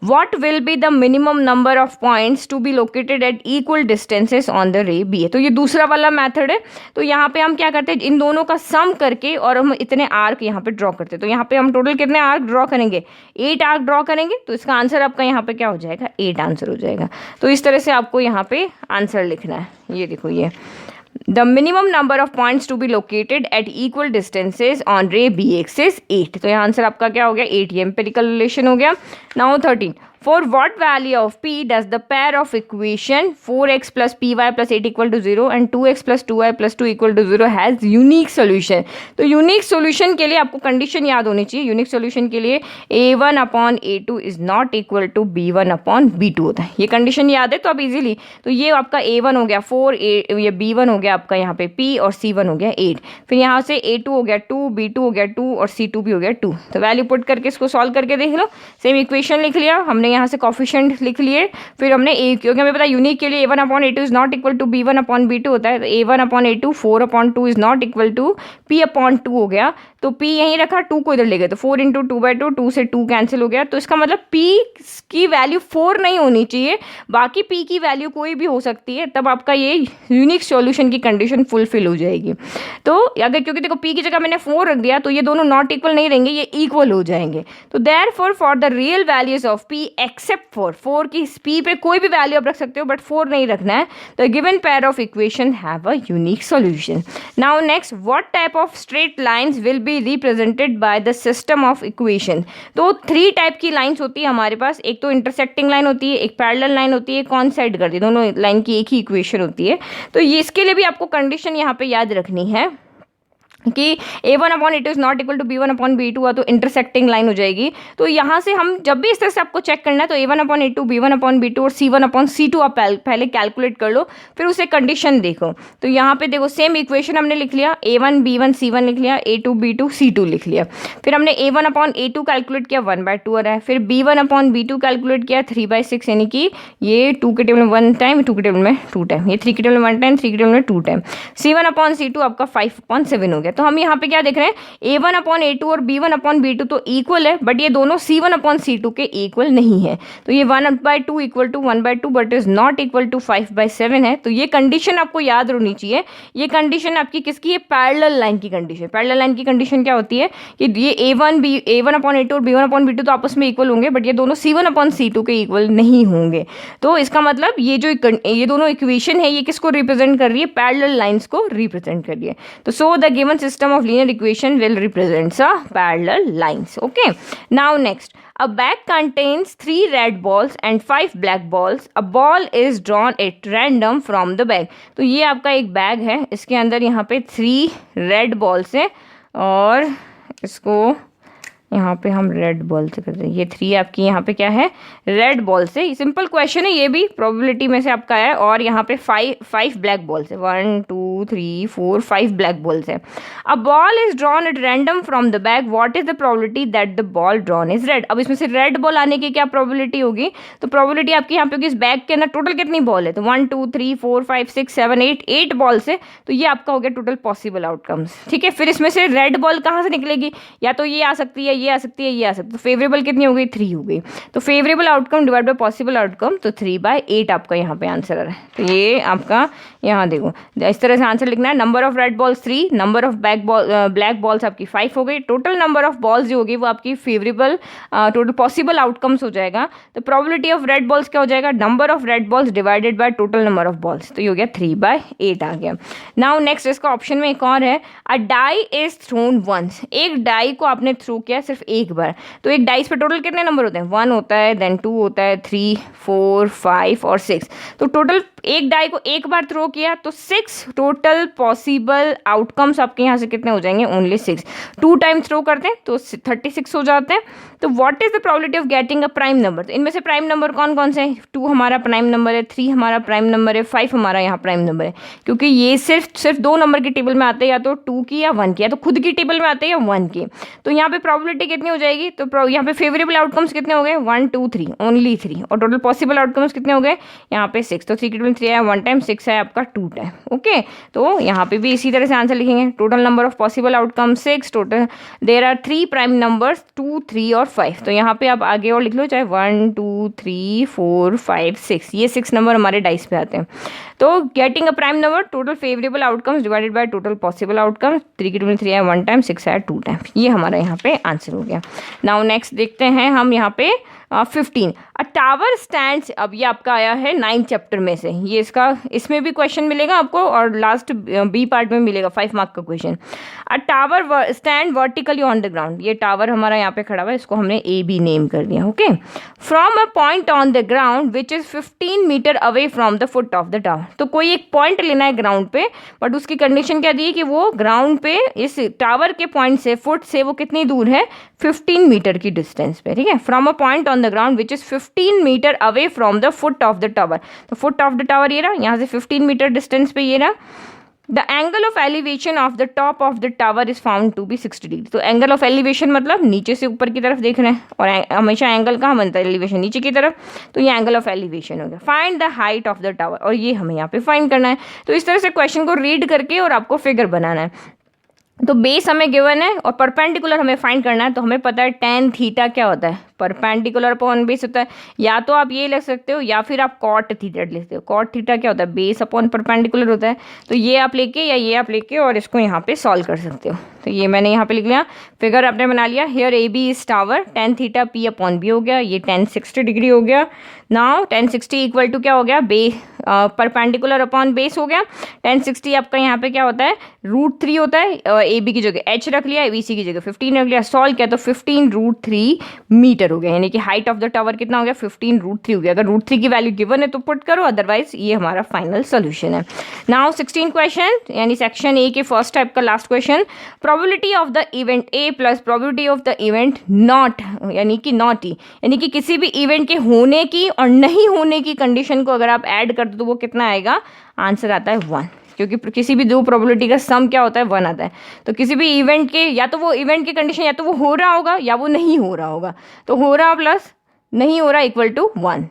What will be the minimum number of points to be located at equal distances on the ray BA? तो ये दूसरा वाला मेथड है। तो यहाँ पे हम क्या करते हैं, इन दोनों का सम करके और हम इतने आर्क यहाँ पे ड्रॉ करते हैं। तो यहाँ पे हम टोटल कितने आर्क ड्रॉ करेंगे, 8 आर्क ड्रॉ करेंगे। तो इसका आंसर आपका यहाँ पे क्या हो जाएगा, 8 आंसर हो जाएगा। तो इस तरह से आपको यहाँ पे आंसर लिखना है। ये देखो, ये The minimum number of points to be located at equal distances on ray BX is 8। तो यहाँ आंसर आपका क्या हो गया, 8। ये एम्पिरिकल रिलेशन हो गया। Now 13, for what value of p does the pair of equation 4x plus py plus 8 equal to 0 and 2x plus 2y plus 2 equal to 0 has unique solution? तो यूनिक सोल्यूशन के लिए आपको condition याद होनी चाहिए। Unique solution के लिए a1 upon a2 is not equal to b1 upon b2 होता है। ये कंडीशन याद है तो आप इजीली, तो ये आपका a1 हो गया 4, ये b1 हो गया आपका यहाँ पे p और c1 हो गया 8, फिर यहाँ से a2 हो गया 2, b2 हो गया 2 और c2 भी हो गया 2। तो वैल्यू पुट करके इसको सॉल्व करके देख लो। सेम इक्वेशन लिख लिया हमने, यहाँ से कोफिशिएंट लिख लिए, फिर हमने ए, क्योंकि हमें पता है यूनिक के लिए a1 upon a2 is not equal to b1 upon b2 होता है, तो a1 upon a2 4 upon 2 is not equal to p upon 2 हो गया। तो p यहीं रखा, 2 को इधर ले गए, तो 4 इंटू 2/2, 2 से 2 कैंसिल हो गया। तो इसका मतलब p की वैल्यू 4 नहीं होनी चाहिए, बाकी p की वैल्यू कोई भी हो सकती है, तब आपका ये यूनिक सॉल्यूशन की कंडीशन फुलफिल हो जाएगी। तो अगर, क्योंकि देखो p की जगह मैंने 4 रख दिया, तो ये दोनों नॉट इक्वल नहीं रहेंगे, ये इक्वल हो जाएंगे। तो therefore for the real values of p except 4 की p पे कोई भी वैल्यू आप रख सकते हो, बट 4 नहीं रखना है। The given pair of equation have a unique solution. Now next, what type of straight lines will be represented by the system of equation? तो 3 टाइप की लाइंस होती है हमारे पास, एक तो इंटरसेक्टिंग लाइन होती है, एक पैरेलल लाइन होती है, कॉइंसाइड करती है, दोनों लाइन की एक ही इक्वेशन होती है। तो ये इसके लिए भी आपको कंडीशन यहाँ पे याद रखनी है कि a1 upon a2 is not equal to b1 upon b2 हुआ, तो इंटरसेक्टिंग लाइन हो जाएगी। तो यहाँ से हम जब भी इस तरह से आपको चेक करना है, तो a1 upon a2, b1 upon b2 और c1 अपॉन c2 आप पहले कैलकुलेट कर लो, फिर उसे कंडीशन देखो। तो यहाँ पे देखो सेम इक्वेशन हमने लिख लिया, a1 b1 c1 लिख लिया, a2 b2 c2 लिख लिया, फिर हमने a1 अपॉन a2 कैलकुलेट किया 1/2 आ रहा है, फिर b1 अपॉन b2 कैलकुलेट किया 3/6, यानी कि ये 2 के टेबल में 1 टाइम, 2 के टेबल में 2 टाइम, ये 3 के टेबल में 1 टाइम, 3 के टेबल में 2 टाइम, c1 अपॉन c2 आपका 5/7 हो गया। तो हम यहाँ पे क्या देख रहे हैं, a1 अपॉन a2 और b1 अपॉन b2 तो इक्वल है, बट ये दोनों c1 अपॉन c2 के इक्वल नहीं है। तो ये 1/2 equal to 1/2 but is not equal to 5/7 है। तो ये कंडीशन आपको याद होनी चाहिए। ये कंडीशन आपकी किसकी है, पैरेलल लाइन की कंडीशन। पैरेलल लाइन की कंडीशन क्या होती है कि ये a1 अपॉन a2 और b1 अपॉन b2 तो आपस में इक्वल होंगे, बट ये दोनों c1 अपॉन c2 के इक्वल नहीं होंगे। तो इसका मतलब ये दोनों इक्वेशन है, ये किसको रिप्रेजेंट कर रही है, पैरेलल लाइंस को रिप्रेजेंट कर रही है। तो so the given system of linear equation will represent a parallel lines. Okay, now next, a bag contains 3 red balls and 5 black balls. A ball is drawn at random from the bag. तो ये आपका एक bag है, इसके अंदर यहाँ पे 3 red balls है और इसको यहाँ पे हम रेड बॉल से करते हैं। ये 3 आपकी यहाँ पे क्या है, रेड बॉल से। सिंपल क्वेश्चन है, ये भी प्रोबेबिलिटी में से आपका है। और यहाँ पे 5 ब्लैक बॉल्स है, 1 2 3 4 5 ब्लैक बॉल्स है। A ball is drawn at random from the bag, what is the probability that the ball drawn is red? अब इसमें से रेड बॉल आने की क्या प्रोबेबिलिटी होगी? तो प्रोबेबिलिटी आपकी यहाँ पे होगी, इस बैग के अंदर टोटल कितनी बॉल है, तो 1 2 3 4 5 6 7 8 बॉल्स है। तो ये आपका हो गया टोटल पॉसिबल आउटकम्स। ठीक है, फिर इसमें से रेड बॉल कहाँ से निकलेगी, या तो ये आ सकती है, ये आ सकती है, ये आ सकती है। तो फेवरेबल कितनी हो गई, 3 हो गई। तो favourable outcome divide by possible outcome, तो 3/8 आपका यहाँ पे आंसर आ रहा है। तो ये आपका यहाँ देखो इस तरह से आंसर लिखना है। Number of red balls 3, number of black balls आपकी 5 हो गई। टोटल नंबर ऑफ बॉल्स जो होगी वो आपकी फेवरेबल टोटल पॉसिबल आउटकम्स हो जाएगा। तो प्रोबेबिलिटी ऑफ रेड बॉल्स क्या हो जाएगा, number of red balls divided by total number of balls. तो ये हो गया 3/8 आ गया। नाउ नेक्स्ट इसका ऑप्शन में एक और है, अ डाई इज थ्रोन वंस। एक डाई को आपने थ्रो किया, सिर्फ एक बार। तो एक डाइस पे टोटल कितने नंबर होते हैं, 1 होता है, देन 2 होता है, 3, 4, 5 और 6। तो टोटल एक डाई को एक बार थ्रो किया तो 6 टोटल पॉसिबल आउटकम्स आपके यहाँ से कितने हो जाएंगे, ओनली 6। 2 टाइम थ्रो करते हैं तो 36 हो जाते हैं। तो what is the probability of getting a prime number, तो इनमें से प्राइम नंबर कौन कौन से हैं, 2 हमारा प्राइम नंबर है, 3 हमारा प्राइम नंबर है, 5 हमारा यहाँ प्राइम नंबर है। क्योंकि ये सिर्फ 2 नंबर की टेबल में आते हैं, या तो 2 की या 1 की, या तो खुद की टेबल में आते हैं या 1 की। तो यहाँ पे प्रोबेबिलिटी कितनी हो जाएगी, तो यहाँ पे फेवरेबल आउटकम्स कितने हो गए, 1, 2, 3, ओनली 3। और टोटल पॉसिबल आउटकम्स कितने हो गए यहाँ पे 6। तो 3 की टेबल 3 है 1 टाइम, 6 है आपका 2 टाइम। ओके, तो यहाँ पे भी इसी तरह से आंसर लिखेंगे। Total number of possible outcome 6, total there are 3 prime numbers 2, 3 और 5। तो यहाँ पे आप आगे और लिख लो, चाहे 1, 2, 3, 4, 5, 6, ये 6 नंबर हमारे डाइस पे आते हैं। तो getting a prime number, total favourable outcomes divided by total possible outcomes, 3 की टेबल 3 है 1 टाइम, 6 है 2 टाइम। ये हमारा यहाँ पे आंसर हो गया। नाउ नेक्स्ट देखते हैं हम यहाँ पे 15 अ टावर स्टैंड्स। अब ये आपका आया है 9th चैप्टर में से, ये इसमें भी क्वेश्चन मिलेगा आपको और लास्ट बी पार्ट में मिलेगा 5 मार्क का question. A tower stand vertically on the ground, ये टावर हमारा यहाँ पे खड़ा हुआ है, इसको हमने ए बी नेम कर दिया। Okay, from a point on the ground which is 15 metre away from the foot of the tower. तो कोई एक पॉइंट लेना है ग्राउंड पे, बट उसकी कंडीशन क्या दी है कि वो ग्राउंड पे इस टावर के पॉइंट से, फुट से वो कितनी दूर है, 15 मीटर की डिस्टेंस पे। ठीक है, from a point on the ground which is 15 metre away from the foot of the tower. तो फुट ऑफ द टावर ये रहा, यहाँ से 15 मीटर डिस्टेंस पे ये रहा। The angle of elevation of the top of the tower is found to be 60 degree. तो angle of elevation मतलब नीचे से ऊपर की तरफ देख रहे हैं, और हमेशा एंगल कहाँ बनता है, एलिवेशन नीचे की तरफ। तो ये एंगल ऑफ एलिवेशन हो गया। Find the height of the tower, और ये हमें यहाँ पे फाइंड करना है। तो इस तरह से क्वेश्चन को रीड करके और आपको फिगर बनाना है। तो बेस हमें गिवन है और परपेंडिकुलर हमें फाइंड करना है। तो हमें पता है tan थीटा क्या होता है, परपेंडिकुलर अपॉन बेस होता है। या तो आप ये लिख सकते हो या फिर आप कॉट थीटा लिख सकते हो। कॉट थीटा क्या होता है, बेस अपॉन परपेंडिकुलर होता है। तो ये आप लेके या ये आप लेके और इसको यहाँ पे सॉल्व कर सकते हो। तो ये मैंने यहाँ पे लिख लिया, फिगर आपने बना लिया। Here A B is tower, tan theta p upon B हो गया, ये tan 60 डिग्री हो गया। नाउ tan 60 इक्वल टू क्या हो गया, परपेंडिकुलर अपॉन बेस हो गया। tan 60 आपका यहाँ पे क्या होता है, √3 होता है। ए बी की जगह h रख लिया, बी सी की जगह 15 रख लिया, सॉल्व किया तो 15√3 मीटर हो गया। यानी कि हाइट ऑफ द टावर कितना हो गया, 15√3 हो गया। अगर √3 की वैल्यू गिवन है तो पुट करो, अदरवाइज ये हमारा फाइनल सोल्यूशन है। नाउ 16 क्वेश्चन, यानी सेक्शन ए के फर्स्ट टाइप का last question. Probability of the event A plus probability of the event not, यानी कि नॉट ई, यानी कि किसी भी इवेंट के होने की और नहीं होने की कंडीशन को अगर आप ऐड कर दो तो वो कितना आएगा, आंसर आता है 1। क्योंकि किसी भी 2 प्रोबेबिलिटी का सम क्या होता है, 1 आता है। तो किसी भी इवेंट के, या तो वो इवेंट की कंडीशन या तो वो हो रहा होगा या वो नहीं हो रहा होगा। तो हो रहा प्लस नहीं हो रहा इक्वल टू 1।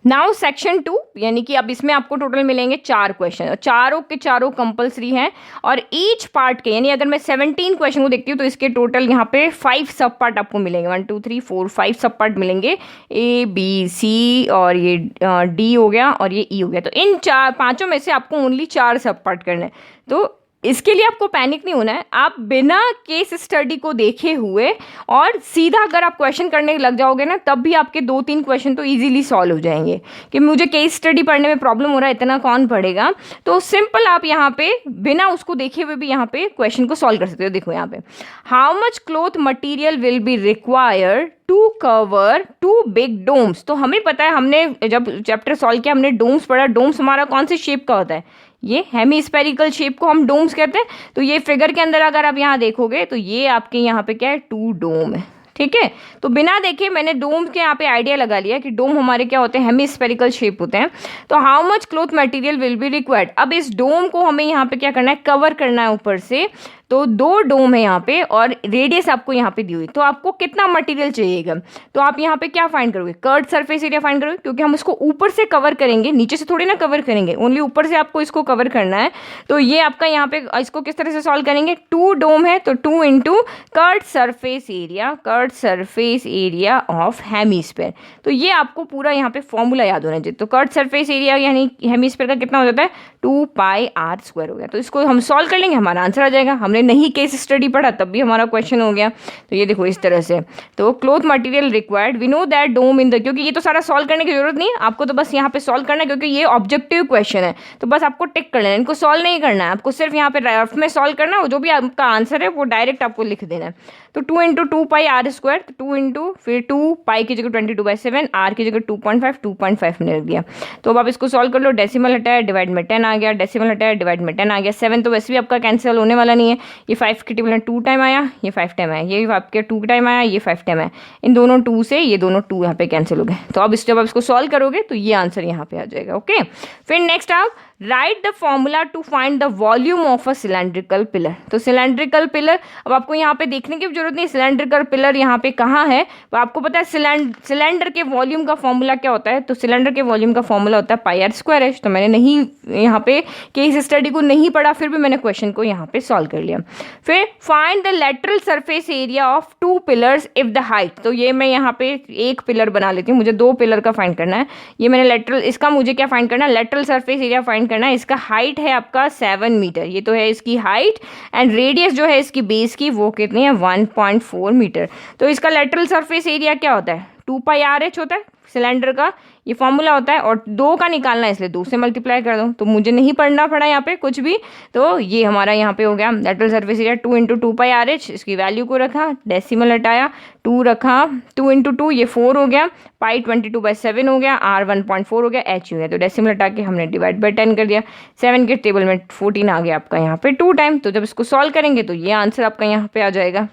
नाउ सेक्शन 2, यानी कि अब इसमें आपको टोटल मिलेंगे 4 क्वेश्चन, और चारों के चारों कंपलसरी हैं। और ईच पार्ट के, यानी अगर मैं 17 क्वेश्चन को देखती हूँ तो इसके टोटल यहाँ पे 5 सब पार्ट आपको मिलेंगे। 1 2 3 4 5 सब पार्ट मिलेंगे, ए बी सी और ये डी हो गया और ये ई हो गया। तो इन 5 में से आपको ओनली 4 सब पार्ट करना है। तो इसके लिए आपको पैनिक नहीं होना है। आप बिना केस स्टडी को देखे हुए और सीधा अगर आप क्वेश्चन करने लग जाओगे ना, तब भी आपके 2-3 क्वेश्चन तो इजीली सॉल्व हो जाएंगे। कि मुझे केस स्टडी पढ़ने में प्रॉब्लम हो रहा है, इतना कौन पढ़ेगा। तो सिंपल आप यहाँ पे बिना उसको देखे हुए भी यहाँ पे क्वेश्चन को सॉल्व कर सकते हो। देखो यहाँ पे, how much cloth material will be required to cover 2 big domes. तो हमें पता है, हमने जब चैप्टर सॉल्व किया हमने डोम्स पढ़ा। डोम्स हमारा कौन से शेप का होता है, ये हेमीस्फेरिकल शेप को हम डोम्स कहते हैं। तो ये फिगर के अंदर अगर आप यहाँ देखोगे तो ये आपके यहाँ पे क्या है, 2 डोम है। ठीक है, तो बिना देखे मैंने डोम के यहाँ पे आइडिया लगा लिया कि डोम हमारे क्या होते हैं, हेमीस्फेरिकल शेप होते हैं। तो how much cloth material will be required. अब इस डोम को हमें यहाँ पे क्या करना है, कवर करना है ऊपर से। तो 2 डोम है यहाँ पे और रेडियस आपको यहाँ पे दी हुई। तो आपको कितना मटेरियल चाहिएगा, तो आप यहाँ पे क्या फाइंड करोगे, कर्व्ड सरफेस एरिया फाइंड करोगे। क्योंकि हम इसको ऊपर से कवर करेंगे, नीचे से थोड़ी ना कवर करेंगे, ओनली ऊपर से आपको इसको कवर करना है। तो ये आपका यहाँ पे इसको किस तरह से सॉल्व करेंगे, 2 डोम है तो 2 into curved surface area, curved surface area of hemisphere. तो ये आपको पूरा यहाँ पे फॉर्मूला याद होना चाहिए। तो कर्व्ड सरफेस एरिया यानी हेमीस्फेयर का कितना हो जाता है, 2πr² हो गया। तो इसको हम सॉल्व कर लेंगे, हमारा आंसर आ जाएगा। हमने नहीं केस स्टडी पढ़ा तब भी हमारा क्वेश्चन हो गया। तो ये देखो इस तरह से। तो cloth material required, we know that dome in the, क्योंकि ये तो सारा सॉल्व करने की जरूरत नहीं है आपको, तो बस यहाँ पे सॉल्व करना है क्योंकि ये ऑब्जेक्टिव क्वेश्चन है। तो बस आपको टिक कर लेना है, इनको सॉल्व नहीं करना है आपको, सिर्फ यहाँ पे रफ में सॉल्व करना है। जो भी आपका आंसर है वो डायरेक्ट आपको लिख देना है। तो 2 इंटू 2πr², तो 2 इंटू फिर 2 पाई की जगह 22/7, आर की जगह 2.5 मैंने रख दिया। तो अब आप इसको सॉल्व कर लो, डेसिमल हटाया डिवाइड में 10 आ गया, डेसिमल हटाया डिवाइड में 10 आ गया। 7 तो वैसे भी आपका कैंसिल होने वाला नहीं है, ये 5 की टेबल में 2 टाइम आया, ये 5 टाइम आया, ये आपके 2 टाइम आया, ये 5 टाइम आया, इन दोनों 2 से ये दोनों 2 यहाँ पे कैंसिल हो गए। तो अब जब आप इसको सॉल्व करोगे तो ये आंसर यहाँ पे आ जाएगा। ओके, फिर नेक्स्ट आप write the formula to find the volume of a cylindrical pillar. तो सिलेंड्रिकल पिलर, अब आपको यहाँ पे देखने की जरूरत नहीं सिलेंड्रिकल पिलर यहाँ पे कहाँ है, तो आपको पता है सिलेंडर के वॉल्यूम का फॉर्मूला क्या होता है, तो सिलेंडर के वॉल्यूम का फॉर्मूला होता है πr²। तो मैंने नहीं यहाँ पे केस स्टडी को नहीं पढ़ा, फिर भी मैंने क्वेश्चन को यहाँ पे सॉल्व कर लिया। फिर find the lateral surface area of 2 pillars if the height, तो ये मैं यहाँ पे एक पिलर बना लेती हूँ, मुझे 2 पिलर का फाइंड करना है। ये मैंने लेटरल, इसका मुझे क्या फाइंड करना है, लेटरल सरफेस एरिया फाइंड करना है। इसका हाइट है आपका 7 मीटर, ये तो है इसकी हाइट, एंड रेडियस जो है इसकी बेस की वो कितनी है 1.4 मीटर। तो इसका लेटरल सरफेस एरिया क्या होता है 2πrh होता है सिलेंडर का, ये फॉर्मूला होता है, और 2 का निकालना है इसलिए 2 से मल्टीप्लाई कर दो। तो मुझे नहीं पढ़ना पड़ा यहाँ पे कुछ भी, तो ये हमारा यहाँ पे हो गया lateral surface area 2 into 2πrh, इसकी वैल्यू को रखा, डेसिमल हटाया, 2 रखा, 2 इंटू 2 ये 4 हो गया, पाई 22/7 हो गया, आर 1.4 हो गया, एच हो गया। तो डेसिमल हटा के हमने डिवाइड बाई 10 कर दिया। 7 के टेबल में 14 आ गया आपका यहाँ पे 2 टाइम। तो जब इसको सॉल्व करेंगे तो ये आंसर आपका यहाँ पे आ जाएगा।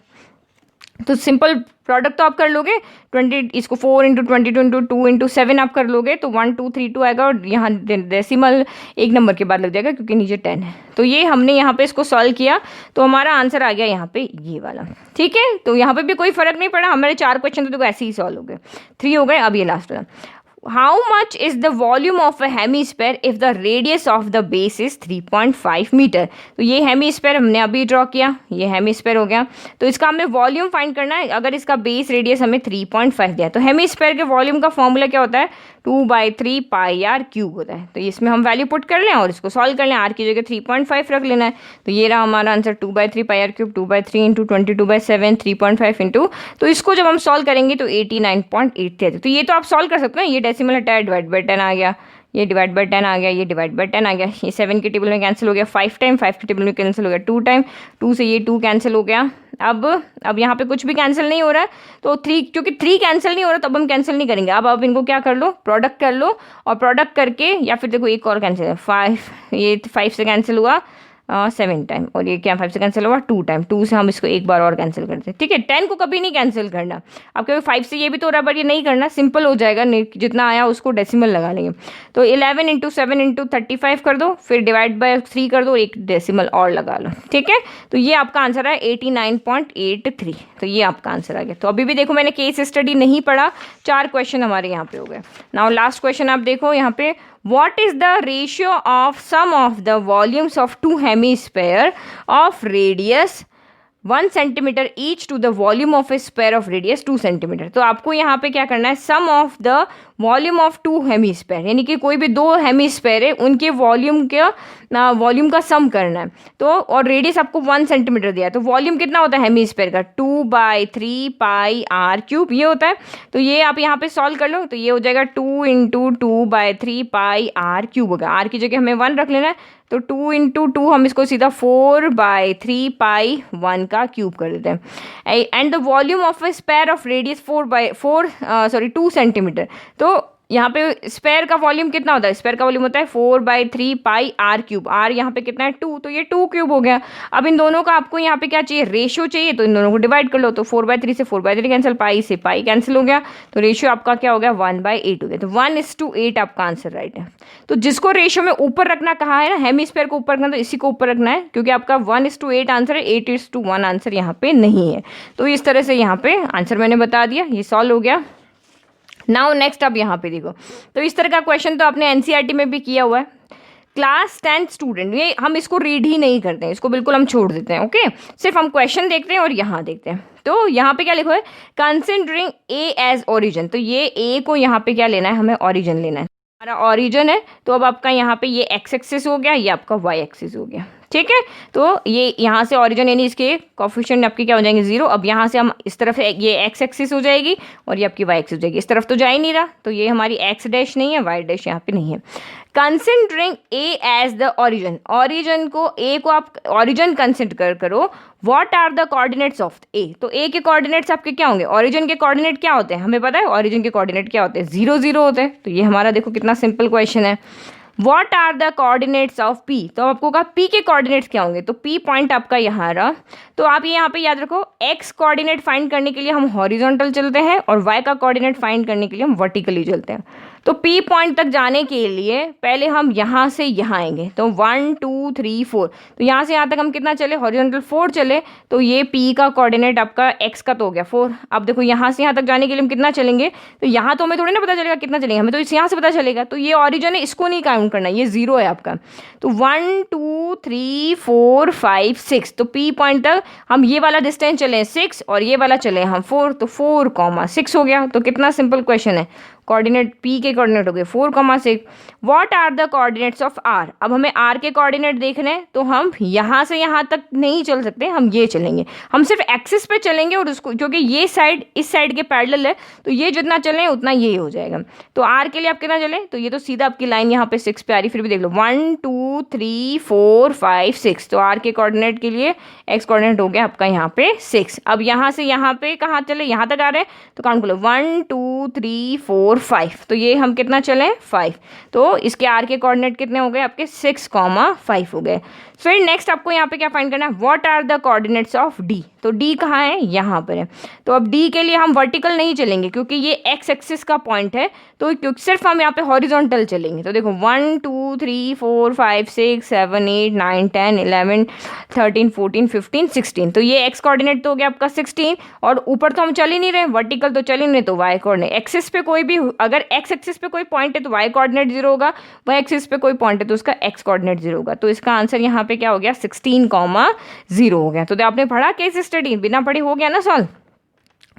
तो सिंपल प्रोडक्ट तो आप कर लोगे 20, इसको 4 इंटू 22 इंटू 2 इंटू 7 आप कर लोगे तो 1232 आएगा, और यहाँ डेसिमल एक नंबर के बाद लग जाएगा क्योंकि नीचे 10 है। तो ये हमने यहाँ पे इसको सॉल्व किया तो हमारा आंसर आ गया यहाँ पे ये वाला। ठीक है, तो यहाँ पे भी कोई फर्क नहीं पड़ा, हमारे 4 क्वेश्चन तो ऐसे ही सॉल्व हो गए, 3 हो गए। अब ये लास्ट वाला, how much is the volume of a hemisphere if the radius of the base is 3.5 metre. तो ये हेमीस्फेयर हमने अभी ड्रॉ किया, ये हेमीस्फेयर हो गया, तो इसका हमें वॉल्यूम फाइंड करना है। अगर इसका बेस रेडियस हमें 3.5 दिया तो हेमीस्फेयर के वॉल्यूम का फॉर्मूला क्या होता है 2/3πr³ होता है। तो इसमें हम वैल्यू पुट कर लें और इसको सॉल्व कर लें, आर की जगह 3.5 रख लेना है। तो ये रहा हमारा आंसर 2/3πr³, 2/3 इंटू 22/7, 3.5 इंटू, तो इसको जब हम सॉल्व करेंगे तो 89.8 थे। तो ये तो आप सॉल्व कर सकते हैं, ये डेसिमल हटाया डिवाइड बाई 10 आ गया, ये डिवाइड बाई 10 आ गया, ये डिवाइड बाई 10 आ गया, ये 7 के टेबल में कैंसिल हो गया 5 टाइम, 5 के टेबल में कैंसिल हो गया 2 टाइम, 2 से ये 2 कैंसिल हो गया। अब यहाँ पे कुछ भी कैंसिल नहीं हो रहा है तो 3, क्योंकि 3 कैंसिल नहीं हो रहा तो अब हम कैंसिल नहीं करेंगे। अब आप इनको क्या कर लो, प्रोडक्ट कर लो, और प्रोडक्ट करके या फिर देखो एक और कैंसिल है 5, ये 5 से कैंसिल हुआ 7 टाइम, और ये क्या 5 से कैंसिल हुआ 2 टाइम, 2 से हम इसको एक बार और कैंसिल करते हैं। ठीक है, 10 को कभी नहीं कैंसिल करना। अब क्योंकि 5 से ये भी तो हो रहा है बट ये नहीं करना, सिंपल हो जाएगा, जितना आया उसको डेसिमल लगा लेंगे। तो 11 इंटू 7 इंटू 35 कर दो, फिर डिवाइड बाय 3 कर दो, एक डेसिमल और लगा लो। ठीक है, तो ये आपका आंसर है 89.83। तो ये आपका आंसर आ गया। तो अभी भी देखो मैंने केस स्टडी नहीं पढ़ा, 4 क्वेश्चन हमारे यहाँ पे हो गए। नाउ लास्ट क्वेश्चन आप देखो यहाँ पे, what is the ratio of sum of the volumes of 2 hemisphere of radius 1 centimetre each to the volume of a sphere of radius 2 centimetre. तो आपको यहाँ पे क्या करना है, sum of the volume of 2 hemisphere, यानी कि कोई भी 2 हेमीस्फेयर है उनके वॉल्यूम का सम करना है। तो और रेडियस आपको 1 सेंटीमीटर दिया है, तो वॉल्यूम कितना होता है हेमीस्फेयर का 2/3πr³ ये होता है। तो ये आप यहाँ पे सॉल्व कर लो, तो ये हो जाएगा 2 इंटू 2/3πr³ होगा, आर की जगह हमें 1 रख लेना है। तो 2 इंटू 2 हम इसको सीधा 4/3π1 का क्यूब कर देते हैं। And the volume of a sphere of radius 2 centimetre. तो यहाँ पे स्पेयर का वॉल्यूम कितना होता है, स्पेयर का वॉल्यूम होता है 4/3πr³, आर यहाँ पे कितना है 2, तो ये 2 क्यूब हो गया। अब इन दोनों का आपको यहाँ पे क्या चाहिए, रेशियो चाहिए, तो इन दोनों को डिवाइड कर लो। तो 4/3 से 4/3 कैंसिल, पाई से पाई कैंसिल हो गया, तो रेशियो आपका क्या हो गया 1/8 हो गया। तो 1:8 आपका आंसर राइट है। तो जिसको रेशियो में ऊपर रखना कहा है ना, हेमीस्फेयर को ऊपर रखना, तो इसी को ऊपर रखना है, क्योंकि आपका 1:8 आंसर है, 8:1 आंसर यहाँ पे नहीं है। तो इस तरह से यहाँ पे आंसर मैंने बता दिया, ये सॉल्व हो गया। नाउ नेक्स्ट अब यहाँ पे देखो, तो इस तरह का क्वेश्चन तो आपने एनसीईआरटी में भी किया हुआ है। क्लास 10 स्टूडेंट, ये हम इसको रीड ही नहीं करते हैं, इसको बिल्कुल हम छोड़ देते हैं। ओके, सिर्फ हम क्वेश्चन देखते हैं और यहाँ देखते हैं। तो यहाँ पे क्या लिखो है, कंसिडरिंग ए एज ओरिजिन, तो ये ए को यहाँ पे क्या लेना है, हमें ओरिजिन लेना है, हमारा ओरिजिन है। तो अब आपका यहाँ पे ये एक्स एक्सिस हो गया, ये आपका वाई एक्सिस हो गया। ठीक है। तो ये यहाँ से ऑरिजिन यानी इसके कोफिशिएंट आपके क्या हो जाएंगे 0। अब यहाँ से हम इस तरफ ये एक्स एक्सिस हो जाएगी और ये आपकी वाई एक्सिस हो जाएगी, इस तरफ तो जा ही नहीं रहा, तो ये हमारी एक्स डैश नहीं है, वाई डैश यहाँ पे नहीं है। Considering A as the origin, origin को ए को आप ऑरिजिन कंसिडर करो। What are the coordinates of A, तो ए के कोऑर्डिनेट्स आपके क्या होंगे, ऑरिजिन के कोऑर्डिनेट क्या होते हैं हमें पता है, ऑरिजिन के कोऑर्डिनेट क्या होते हैं 0 0 होते हैं। तो ये हमारा देखो कितना सिंपल क्वेश्चन है। What are the coordinates of P, तो आपको कहा पी के कोऑर्डिनेट्स क्या होंगे, तो पी पॉइंट आपका यहाँ रहा। तो आप ये यहाँ पे याद रखो एक्स कोऑर्डिनेट फाइंड करने के लिए हम हॉरिजॉन्टल चलते हैं और वाई का कोऑर्डिनेट फाइंड करने के लिए हम वर्टिकली चलते हैं। तो पी पॉइंट तक जाने के लिए पहले हम यहाँ से यहाँ आएंगे, तो 1 2 3 4, तो यहाँ से यहाँ तक हम कितना चले, हॉरिजॉन्टल 4 चले। तो ये पी का कोऑर्डिनेट आपका एक्स का तो हो गया 4। अब देखो यहाँ से यहाँ तक जाने के लिए हम कितना चलेंगे, तो यहाँ तो हमें थोड़ी ना पता चलेगा कितना चलेंगे, हमें तो इस यहाँ से पता चलेगा। तो ये ऑरिजिन है, इसको नहीं काउंट करना, ये 0 है आपका। तो 1 2 3 4 5 6, तो पी पॉइंट तक हम ये वाला डिस्टेंस चले 6 और ये वाला चले हम 4, तो 4, 6 हो गया। तो कितना सिंपल क्वेश्चन है, कोऑर्डिनेट पी के कोऑर्डिनेट हो गए 4, 6। What are the coordinates of R, अब हमें आर के कोऑर्डिनेट देखने हैं, तो हम यहाँ से यहाँ तक नहीं चल सकते, हम ये चलेंगे, हम सिर्फ एक्सिस पे चलेंगे और उसको क्योंकि ये साइड इस साइड के पैरेलल है, तो ये जितना चलें उतना ये हो जाएगा। तो आर के लिए आप कितना चले, तो ये तो सीधा आपकी लाइन यहाँ पे 6 पे आ रही, फिर भी देख लो 1 2 3 4 5 6, तो आर के कोऑर्डिनेट के लिए एक्स कोऑर्डिनेट हो गया आपका यहाँ पे 6। अब यहाँ से यहाँ पे कहाँ चले, यहाँ तक आ रहे हैं, तो काउंट कर लो 1 2 3 4 5, तो ये हम कितना चले 5। तो इसके आर के कोऑर्डिनेट कितने हो गए आपके 6, 5 हो गए। फिर नेक्स्ट आपको यहाँ पे क्या फाइंड करना है, what are the coordinates of D, तो डी कहाँ है, यहाँ पर है। तो अब डी के लिए हम वर्टिकल नहीं चलेंगे क्योंकि ये एक्स एक्सिस का पॉइंट है, तो क्योंकि सिर्फ हम यहाँ पे हॉरिजॉन्टल चलेंगे। तो देखो 1 2 3 4 5 6 7 8 9 10 11 13 14 15 16, तो ये एक्स कोऑर्डिनेट तो हो गया आपका 16, और ऊपर तो हम चल ही नहीं रहे, वर्टिकल तो चल ही नहीं, तो वाई कोऑर्डिनेट एक्सिस पे कोई भी, अगर एक्स एक्सिस पे कोई पॉइंट है तो वाई कोऑर्डिनेट 0 होगा, वाई एक्सिस पे कोई पॉइंट है तो उसका एक्स कोऑर्डिनेट 0 होगा। तो इसका आंसर यहाँ पे क्या हो गया 16, 0 हो गया। तो आपने पढ़ा केस स्टडी, बिना पढ़े हो गया ना solve.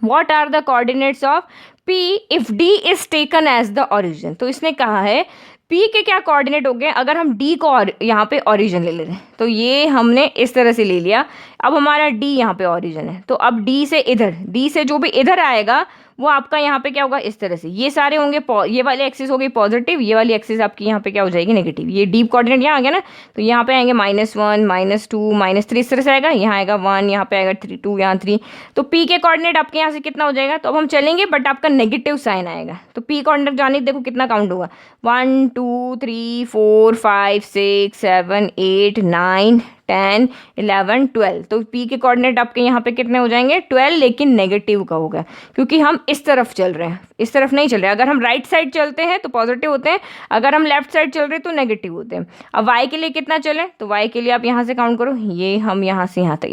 What are the coordinates of P if D is taken as the origin, तो इसने कहा है P के क्या कोऑर्डिनेट हो गए अगर हम D को यहाँ पे ऑरिजिन ले ले रहे हैं, तो ये हमने इस तरह से ले लिया। अब हमारा D यहाँ पे ऑरिजिन है, तो अब D से इधर, D से जो भी इधर आएगा वो आपका यहाँ पे क्या होगा इस तरह से, ये सारे होंगे, ये वाली एक्सिस हो गई पॉजिटिव, ये वाली एक्सिस आपकी यहाँ पे क्या हो जाएगी नेगेटिव। ये डीप कोऑर्डिनेट यहाँ आ गया ना, तो यहाँ पे आएंगे -1 -2 -3, इस तरह से आएगा, यहाँ आएगा 1, यहाँ पे आएगा 3 2, यहाँ 3। तो पी के कोऑर्डिनेट आपके यहाँ से कितना हो जाएगा, तो अब हम चलेंगे बट आपका नेगेटिव साइन आएगा। तो पी कोऑर्डिनेट जाने देखो कितना काउंट होगा, 1 2 3 4 5 6 7 8 9 10 11 12, तो पी के कोऑर्डिनेट आपके यहाँ पे कितने हो जाएंगे 12, लेकिन नेगेटिव का होगा क्योंकि हम इस तरफ चल रहे हैं, इस तरफ नहीं चल रहे। अगर हम राइट साइड चलते हैं तो पॉजिटिव होते हैं, अगर हम लेफ्ट साइड चल रहे हैं तो नेगेटिव होते हैं। अब वाई के लिए कितना चले, तो वाई के लिए आप यहाँ से काउंट करो, ये हम यहाँ से यहाँ तक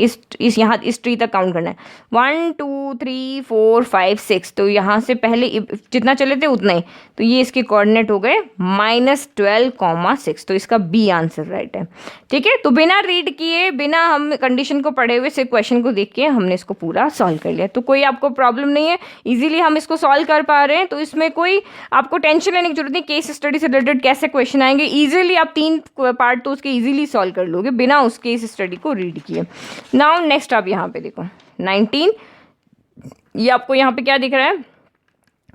इस ट्री तक काउंट करना है 1 2 3 4 5 6, तो यहाँ से पहले जितना चले थे उतना ही, तो ये इसके कोऑर्डिनेट हो गए -12, 6, तो इसका बी आंसर राइट है। ठीक है, तो बिना रीड किए, बिना हम कंडीशन को पढ़े हुए सिर्फ क्वेश्चन को देख के हमने इसको पूरा सॉल्व कर लिया, तो कोई आपको प्रॉब्लम नहीं है, इजीली हम इसको सॉल्व कर पा रहे हैं। तो इसमें कोई आपको टेंशन लेने की जरूरत नहीं, केस स्टडी से रिलेटेड कैसे क्वेश्चन आएंगे इजीली, आप 3 पार्ट तो उसके इजीली सॉल्व कर लोगे बिना उस केस स्टडी को रीड किए। नाउ नेक्स्ट आप यहाँ पे देखो 19, ये आपको यहाँ पे क्या दिख रहा है,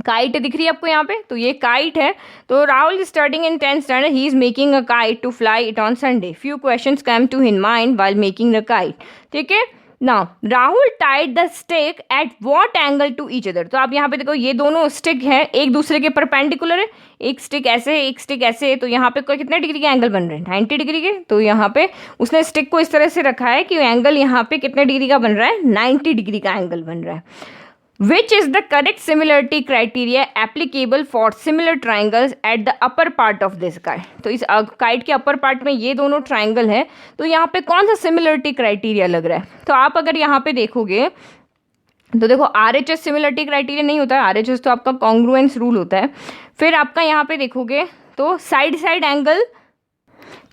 काइट दिख रही है आपको यहाँ पे, तो ये काइट है। तो राहुल स्टडिंग इन 10th standard, he is making a kite to fly it on Sunday, few questions come to his mind while making the kite. ठीक है, now Rahul tied the stick at what angle to each other, तो आप यहाँ पे देखो ये दोनों stick है एक दूसरे के परपेंडिकुलर है, एक स्टिक ऐसे है एक स्टिक ऐसे है, तो यहाँ पे कितने डिग्री के एंगल बन रहे हैं 90 डिग्री के। तो यहाँ पे उसने स्टिक को इस तरह से रखा है कि एंगल यहाँ पे कितने डिग्री का बन रहा है 90 डिग्री का एंगल बन रहा है। Which is the correct similarity criteria applicable for similar triangles at the upper part of this kite? तो इस काइट के अपर पार्ट में ये दोनों ट्राइंगल है, तो यहाँ पे कौन सा सिमिलरिटी क्राइटेरिया लग रहा है, तो आप अगर यहाँ पे देखोगे तो देखो RHS सिमिलरिटी क्राइटेरिया नहीं होता है, RHS तो आपका कॉन्ग्रुएंस रूल होता है। फिर आपका यहाँ पे देखोगे तो साइड साइड एंगल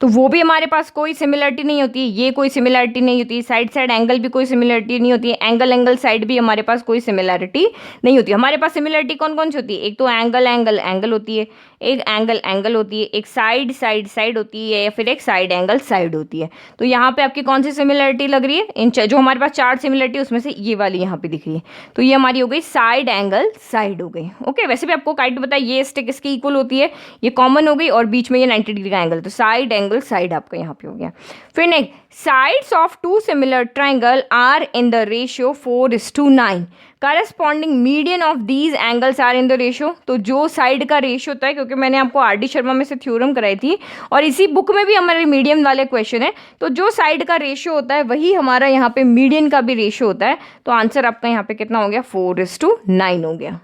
तो वो भी हमारे पास कोई सिमिलरिटी नहीं होती है, ये कोई सिमिलरिटी नहीं होती, साइड साइड एंगल भी कोई सिमिलरिटी नहीं होती है, एंगल एंगल साइड भी हमारे पास कोई सिमिलरिटी नहीं होती। हमारे पास सिमिलरिटी कौन कौन सी होती है, एक तो एंगल एंगल एंगल होती है, एक एंगल एंगल होती है, एक साइड साइड साइड होती है, या फिर एक साइड एंगल साइड होती है। तो यहाँ पे आपकी कौन सी सिमिलरिटी लग रही है, इन जो हमारे पास 4 सिमिलरिटी उसमें से ये वाली यहाँ पे दिख रही है, तो ये हमारी हो गई साइड एंगल साइड हो गई। ओके, वैसे भी आपको काइट पता है ये स्टिक इसकी इक्वल होती है, ये कॉमन हो गई, और बीच में ये 90 डिग्री का एंगल, तो साइड एंगल साइड आपका यहाँ पे हो गया। फिर next, sides of 2 similar triangle are in the ratio 4:9, corresponding median of these angles are in the ratio. तो जो साइड का रेशियो होता है, क्योंकि मैंने आपको आर.डी. शर्मा में से थ्योरम कराई थी और इसी बुक में भी हमारे मीडियन वाले क्वेश्चन है, तो जो साइड का रेशियो होता है वही हमारा यहाँ पे मीडियन का भी रेशियो होता है। तो आंसर आपका यहाँ पे कितना हो गया, 4:9 हो गया।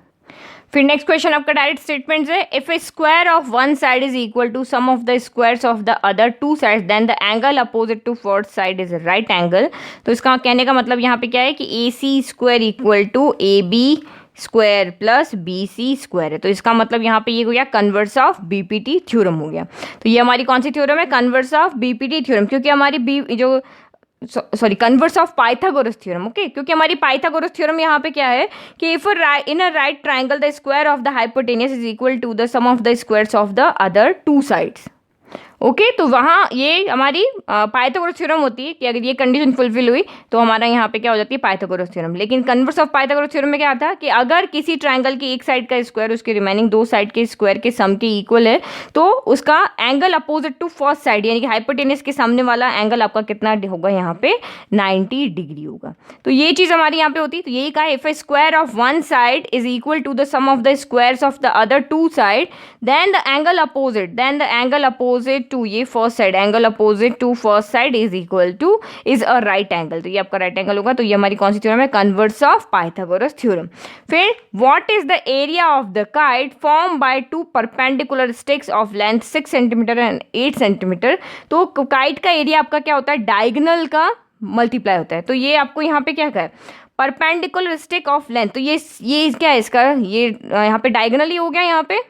फिर नेक्स्ट क्वेश्चन आपका डायरेक्ट स्टेटमेंट है, if a square of one side is equal to sum of the squares of the other 2 sides then the angle opposite to first side is right angle. तो इसका कहने का मतलब यहाँ पे क्या है कि AC square equal to AB square plus BC square है। तो इसका मतलब यहाँ पे ये हो गया कन्वर्स ऑफ BPT थ्योरम हो गया। तो ये हमारी कौन सी थ्योरम है, कन्वर्स ऑफ BPT थ्योरम, क्योंकि हमारी converse of Pythagoras theorem. Okay, क्योंकि हमारी पाइथागोरस थ्योरम यहाँ पे क्या है कि if in a right triangle the square of the hypotenuse is equal to the sum of the squares of the other 2 sides. Okay, तो वहाँ ये हमारी पाइथागोरस थ्योरम होती है कि अगर ये कंडीशन फुलफिल हुई तो हमारा यहाँ पे क्या हो जाती है, पाइथागोरस थ्योरम। लेकिन कन्वर्स ऑफ पाइथागोरस थ्योरम में क्या आता है कि अगर किसी ट्राइंगल की एक साइड का स्क्वायर उसके रिमेनिंग 2 साइड के स्क्वायर के सम के इक्वल है, तो उसका angle opposite to first side यानी कि हाइपोटेनस के सामने वाला एंगल आपका कितना होगा, यहाँ पे 90 डिग्री होगा। तो ये चीज हमारी यहाँ पे होती है। तो यही कहा, if a square of one side is equal to the sum of the squares of the other 2 side then the angle opposite to ये first side, angle opposite to first side is equal to is a right angle. तो ये आपका right angle होगा। तो ये हमारी कौन सी थ्योरम है, कन्वर्स ऑफ पाइथागोरस थ्योरम। फिर what is the area of the kite form by 2 perpendicular sticks of length 6 centimetre and 8 centimetre. तो काइट का एरिया आपका क्या होता है, डायगोनल का मल्टीप्लाई होता है। तो ये आपको यहाँ पे क्या है, परपेंडिकुलर स्टिक ऑफ लेंथ, तो ये क्या है इसका, ये यहाँ पे डायगोनल ही हो गया यहाँ पे।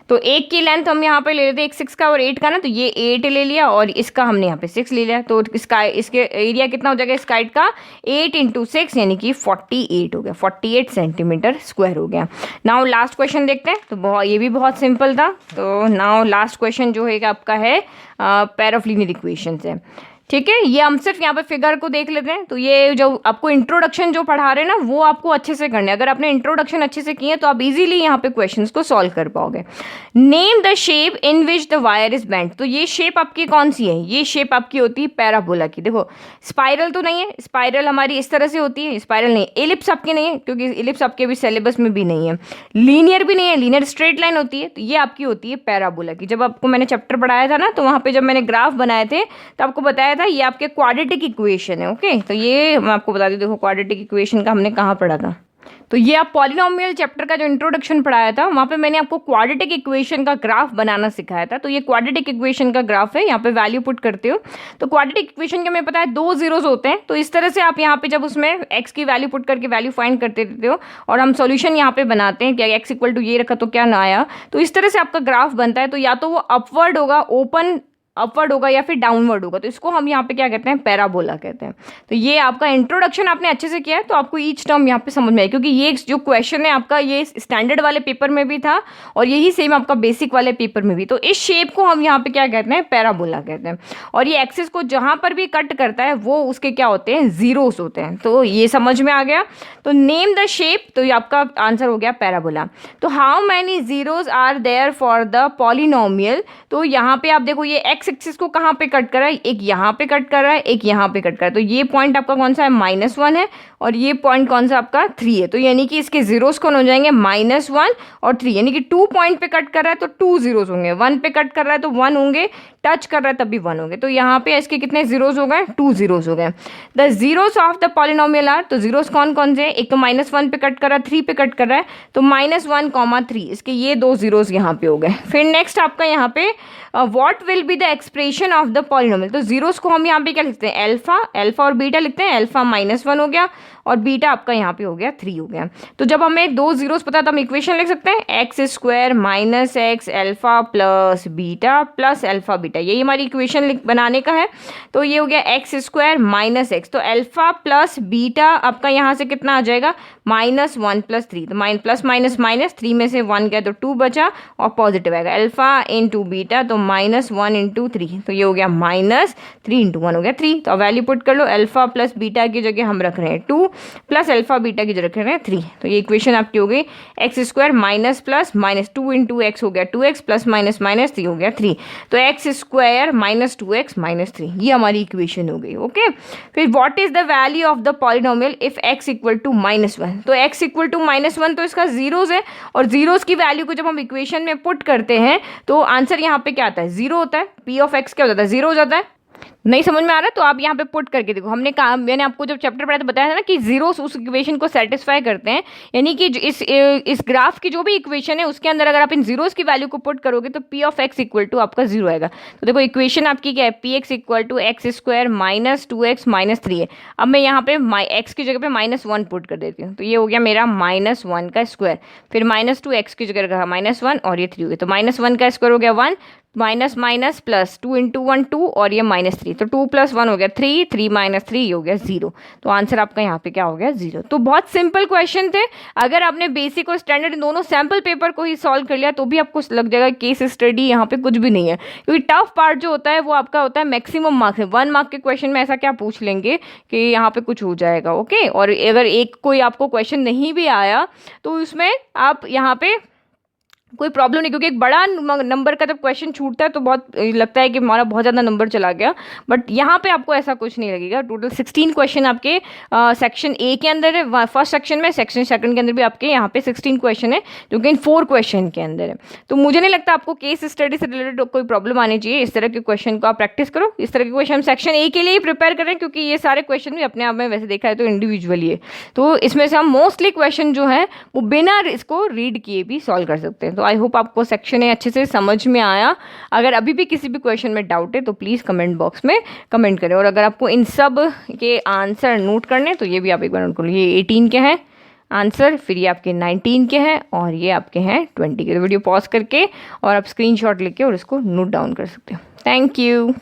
तो एक की लेंथ हम यहाँ पे ले लेते हैं, एक 6 का और 8 का ना, तो ये 8 ले लिया और इसका हमने यहाँ पे 6 ले लिया। तो इसके एरिया कितना हो जाएगा इस काइट का, 8 × 6 यानी कि 48 हो गया, 48 सेंटीमीटर स्क्वायर हो गया। नाउ लास्ट क्वेश्चन देखते हैं। तो ये भी बहुत सिंपल था। तो नाउ लास्ट क्वेश्चन जो है आपका है पेयर ऑफ लीनियर इक्वेशन है। ठीक है, ये हम सिर्फ यहाँ पे फिगर को देख लेते हैं। तो ये जो आपको इंट्रोडक्शन जो पढ़ा रहे हैं ना, वो आपको अच्छे से करना है। अगर आपने इंट्रोडक्शन अच्छे से किए तो आप इजीली यहाँ पे क्वेश्चंस को सॉल्व कर पाओगे। Name the shape in which the wire is bent. तो ये शेप आपकी कौन सी है, ये शेप आपकी होती है पैराबोला की। देखो स्पाइरल तो नहीं है, स्पाइरल हमारी इस तरह से होती है, स्पाइरल नहीं। एलिप्स आपकी नहीं है, क्योंकि एलिप्स आपके भी सिलेबस में भी नहीं है। लीनियर भी नहीं है, लीनियर स्ट्रेट लाइन होती है। तो ये आपकी होती है पैराबोला की। जब आपको मैंने चैप्टर पढ़ाया था ना, तो वहाँ पे जब मैंने ग्राफ बनाए थे तो आपको बताया था ये आपके क्वाड्रेटिक इक्वेशन है। ओके, तो ये मैं आपको बता दूं, देखो क्वाड्रेटिक इक्वेशन का हमने कहाँ पढ़ा था। तो ये आप पॉलिनोमियल चैप्टर का जो इंट्रोडक्शन पढ़ाया था, वहाँ पे मैंने आपको क्वाड्रेटिक इक्वेशन का ग्राफ बनाना सिखाया था। तो ये क्वाड्रेटिक इक्वेशन का ग्राफ है, यहाँ पे वैल्यू पुट करते हो। तो क्वाड्रेटिक इक्वेशन के हमें पता है 2 जीरोस होते हैं। तो इस तरह से आप यहाँ पे जब उसमें x की वैल्यू पुट करके वैल्यू फाइंड करते रहते हो और हम सॉल्यूशन यहाँ पे बनाते हैं कि x इक्वल टू ये रखा तो क्या ना आया। तो इस तरह से आपका ग्राफ बनता है। तो या तो वो अपवर्ड होगा, ओपन अपवर्ड होगा, या फिर डाउनवर्ड होगा। तो इसको हम यहाँ पे क्या कहते हैं, पैराबोला कहते हैं। तो ये आपका इंट्रोडक्शन आपने अच्छे से किया है, तो आपको ईच टर्म यहाँ पे समझ में आए, क्योंकि ये जो क्वेश्चन है आपका ये स्टैंडर्ड वाले पेपर में भी था और यही सेम आपका बेसिक वाले पेपर में भी। तो इस शेप को हम यहाँ पे क्या कहते हैं, पैराबोला कहते हैं। और ये एक्सिस को जहाँ पर भी कट करता है वो उसके क्या होते हैं, जीरोस होते हैं। तो ये समझ में आ गया। तो नेम द शेप, तो ये आपका आंसर हो गया पैराबोला। तो how many zeros are there for the polynomial. तो यहाँ पे आप देखो ये एक्स एक्सिस को कहाँ पे कट कर रहा है, एक यहाँ पे कट कर रहा है, एक यहाँ पे कट कर रहा है। तो ये पॉइंट आपका कौन सा है, -1 है, और ये पॉइंट कौन सा आपका 3 है। तो यानी कि इसके जीरोस कौन हो जाएंगे, -1 और 3, यानी कि 2 पॉइंट पे कट कर रहा है तो 2 जीरोस होंगे, 1 पे कट कर रहा है तो 1 होंगे, टच कर रहा है तब भी 1 होंगे। तो यहाँ पे इसके कितने जीरोस हो गए, 2 जीरोस हो गए। The zeros of the polynomial are, तो जीरोस कौन कौन से, एक तो -1 पे कट कर रहा है, 3 पे कट कर रहा है, तो -1, 3, इसके ये 2 जीरोस यहाँ पे हो गए। फिर नेक्स्ट आपका यहाँ पे what will be the expression of the polynomial. तो जीरोस को हम यहाँ पे क्या लिखते हैं, अल्फा और बीटा लिखते हैं। अल्फा -1 हो गया और बीटा आपका यहाँ पे हो गया 3 हो गया। तो जब हमें 2 जीरोस पता है तो हम इक्वेशन लिख सकते हैं x square minus x alpha plus beta plus alpha beta, यही हमारी इक्वेशन बनाने का है। तो ये हो गया एक्स स्क्वायर माइनस एक्स, तो अल्फा प्लस बीटा आपका यहाँ से कितना आ जाएगा -1 + 3, तो प्लस माइनस माइनस 3 में से 1 गया तो 2 बचा और पॉजिटिव आएगा अल्फा इंटू बीटा, तो -1 इंटू 3, तो ये हो गया -3 इंटू 1 हो गया 3। तो वैल्यू पुट कर लो, अल्फा प्लस बीटा की जगह हम रख रहे हैं 2 प्लस अल्फा बीटा की जगह रख रहे हैं 3, तो ये इक्वेशन आपकी हो गई x square minus plus minus 2 into x हो गया 2x प्लस माइनस माइनस 3 हो गया 3, तो x square minus 2x minus 3, ये हमारी इक्वेशन हो गई। ओके, फिर what is the value of the polynomial if x equal to -1, तो x इक्वल टू -1 तो इसका जीरोस है, और जीरोस की वैल्यू को जब हम इक्वेशन में पुट करते हैं तो आंसर यहाँ पे क्या आता है 0 होता है, p ऑफ x क्या हो जाता है 0 हो जाता है। नहीं समझ में आ रहा है तो आप यहाँ पे पुट करके देखो, हमने कहा, मैंने आपको जब चैप्टर पढ़ाया तो बताया था ना कि जीरोस उस इक्वेशन को सेटिस्फाई करते हैं, यानी कि इस ग्राफ की जो भी इक्वेशन है उसके अंदर अगर आप इन जीरोस की वैल्यू को पुट करोगे तो p of x equal to आपका 0 आएगा। तो देखो इक्वेशन आपकी क्या है, px equal to X square minus 2x minus 3 है। अब मैं यहाँ पे x की जगह पे -1 पुट कर देती हूँ, तो ये हो गया मेरा -1 का स्क्वायर, फिर -2x की जगह रखा -1 और ये 3 हो गया, तो -1 का स्क्वायर हो गया 1, माइनस माइनस प्लस 2 इंटू 1 2 और ये -3, तो 2 + 1 हो गया 3, 3 - 3 हो गया 0, तो आंसर आपका यहाँ पे क्या हो गया 0। तो बहुत सिंपल क्वेश्चन थे, अगर आपने बेसिक और स्टैंडर्ड इन दोनों सैम्पल पेपर को ही सॉल्व कर लिया तो भी आपको लग जाएगा केस स्टडी यहाँ पे कुछ भी नहीं है, क्योंकि टफ पार्ट जो होता है वो आपका होता है मैक्सिमम मार्क्स है। 1 मार्क के क्वेश्चन में ऐसा क्या पूछ लेंगे कि यहाँ पे कुछ हो जाएगा। ओके, और अगर एक कोई आपको क्वेश्चन नहीं भी आया तो उसमें आप यहाँ पे कोई प्रॉब्लम नहीं, क्योंकि एक बड़ा नंबर का जब क्वेश्चन छूटता है तो बहुत लगता है कि हमारा बहुत ज़्यादा नंबर चला गया, बट यहाँ पे आपको ऐसा कुछ नहीं लगेगा। टोटल 16 क्वेश्चन आपके सेक्शन ए के अंदर है, फर्स्ट सेक्शन में, सेक्शन सेकंड के अंदर भी आपके यहाँ पे 16 क्वेश्चन है जो कि इन 4 क्वेश्चन के अंदर है। तो मुझे नहीं लगता आपको केस स्टडी से रिलेटेड कोई प्रॉब्लम आनी चाहिए। इस तरह के क्वेश्चन को आप प्रैक्टिस करो, इस तरह के क्वेश्चन हम सेक्शन ए के लिए ही प्रिपेयर करें, क्योंकि ये सारे क्वेश्चन भी अपने आप में वैसे देखा है तो इंडिविजुअली है, तो इसमें से हम मोस्टली क्वेश्चन जो है वो बिना इसको रीड किए भी सॉल्व कर सकते हैं। तो आई होप आपको सेक्शन है अच्छे से समझ में आया। अगर अभी भी किसी भी क्वेश्चन में डाउट है तो प्लीज़ कमेंट बॉक्स में कमेंट करें, और अगर आपको इन सब के आंसर नोट करने तो ये भी आप एक बार नोट कर लो। ये 18 के हैं आंसर, फिर ये आपके 19 के हैं और ये आपके हैं 20 के। तो वीडियो पॉज करके और आप स्क्रीनशॉट लेके और इसको नोट डाउन कर सकते हो। Thank you.